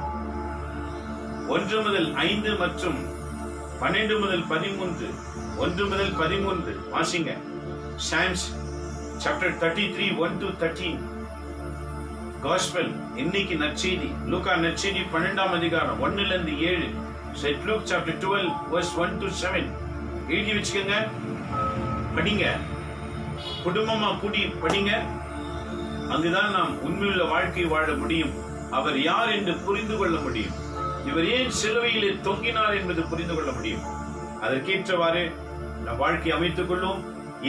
1 முதல் 5 மற்றும் 12 முதல் 13, 1 முதல் 13 வாசிங்க. Psalms chapter 33 1 to 13. Gospel இன்னைக்கு நற்செய்தி, லூக்கா நற்செய்தி 12ஆம் அதிகாரம் 1 7. St. Luke chapter 12 verse 1 to 7. எழுதி வச்சுக்கோங்க, படிங்க. குடும்பமா கூடி படிங்க. அங்குதான் நாம் உண்மையுள்ள வாழ்க்கை வாழ முடியும். அவர் யார் என்று புரிந்து கொள்ள முடியும். இவர் ஏன் சிலுவையிலே தொங்கினார் என்பது புரிந்து கொள்ள முடியும். அதற்கேற்றவாறு நம் வாழ்க்கை அமைத்துக் கொள்ளும்.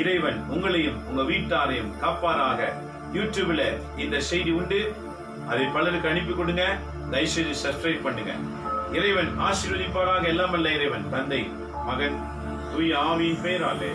இறைவன் உங்களையும் உங்க வீட்டாரையும் காப்பாராக. யூடியூப்ல இந்த செய்தி உண்டு, அதை பலருக்கு அனுப்பி கொடுங்க. தயவுசெய்து சப்ஸ்கிரைப் பண்ணுங்க. இறைவன் ஆசீர்வதிப்பாராக. எல்லாம் வல்ல இறைவன் தந்தை, மகன், தூய ஆவியின் பெயராலே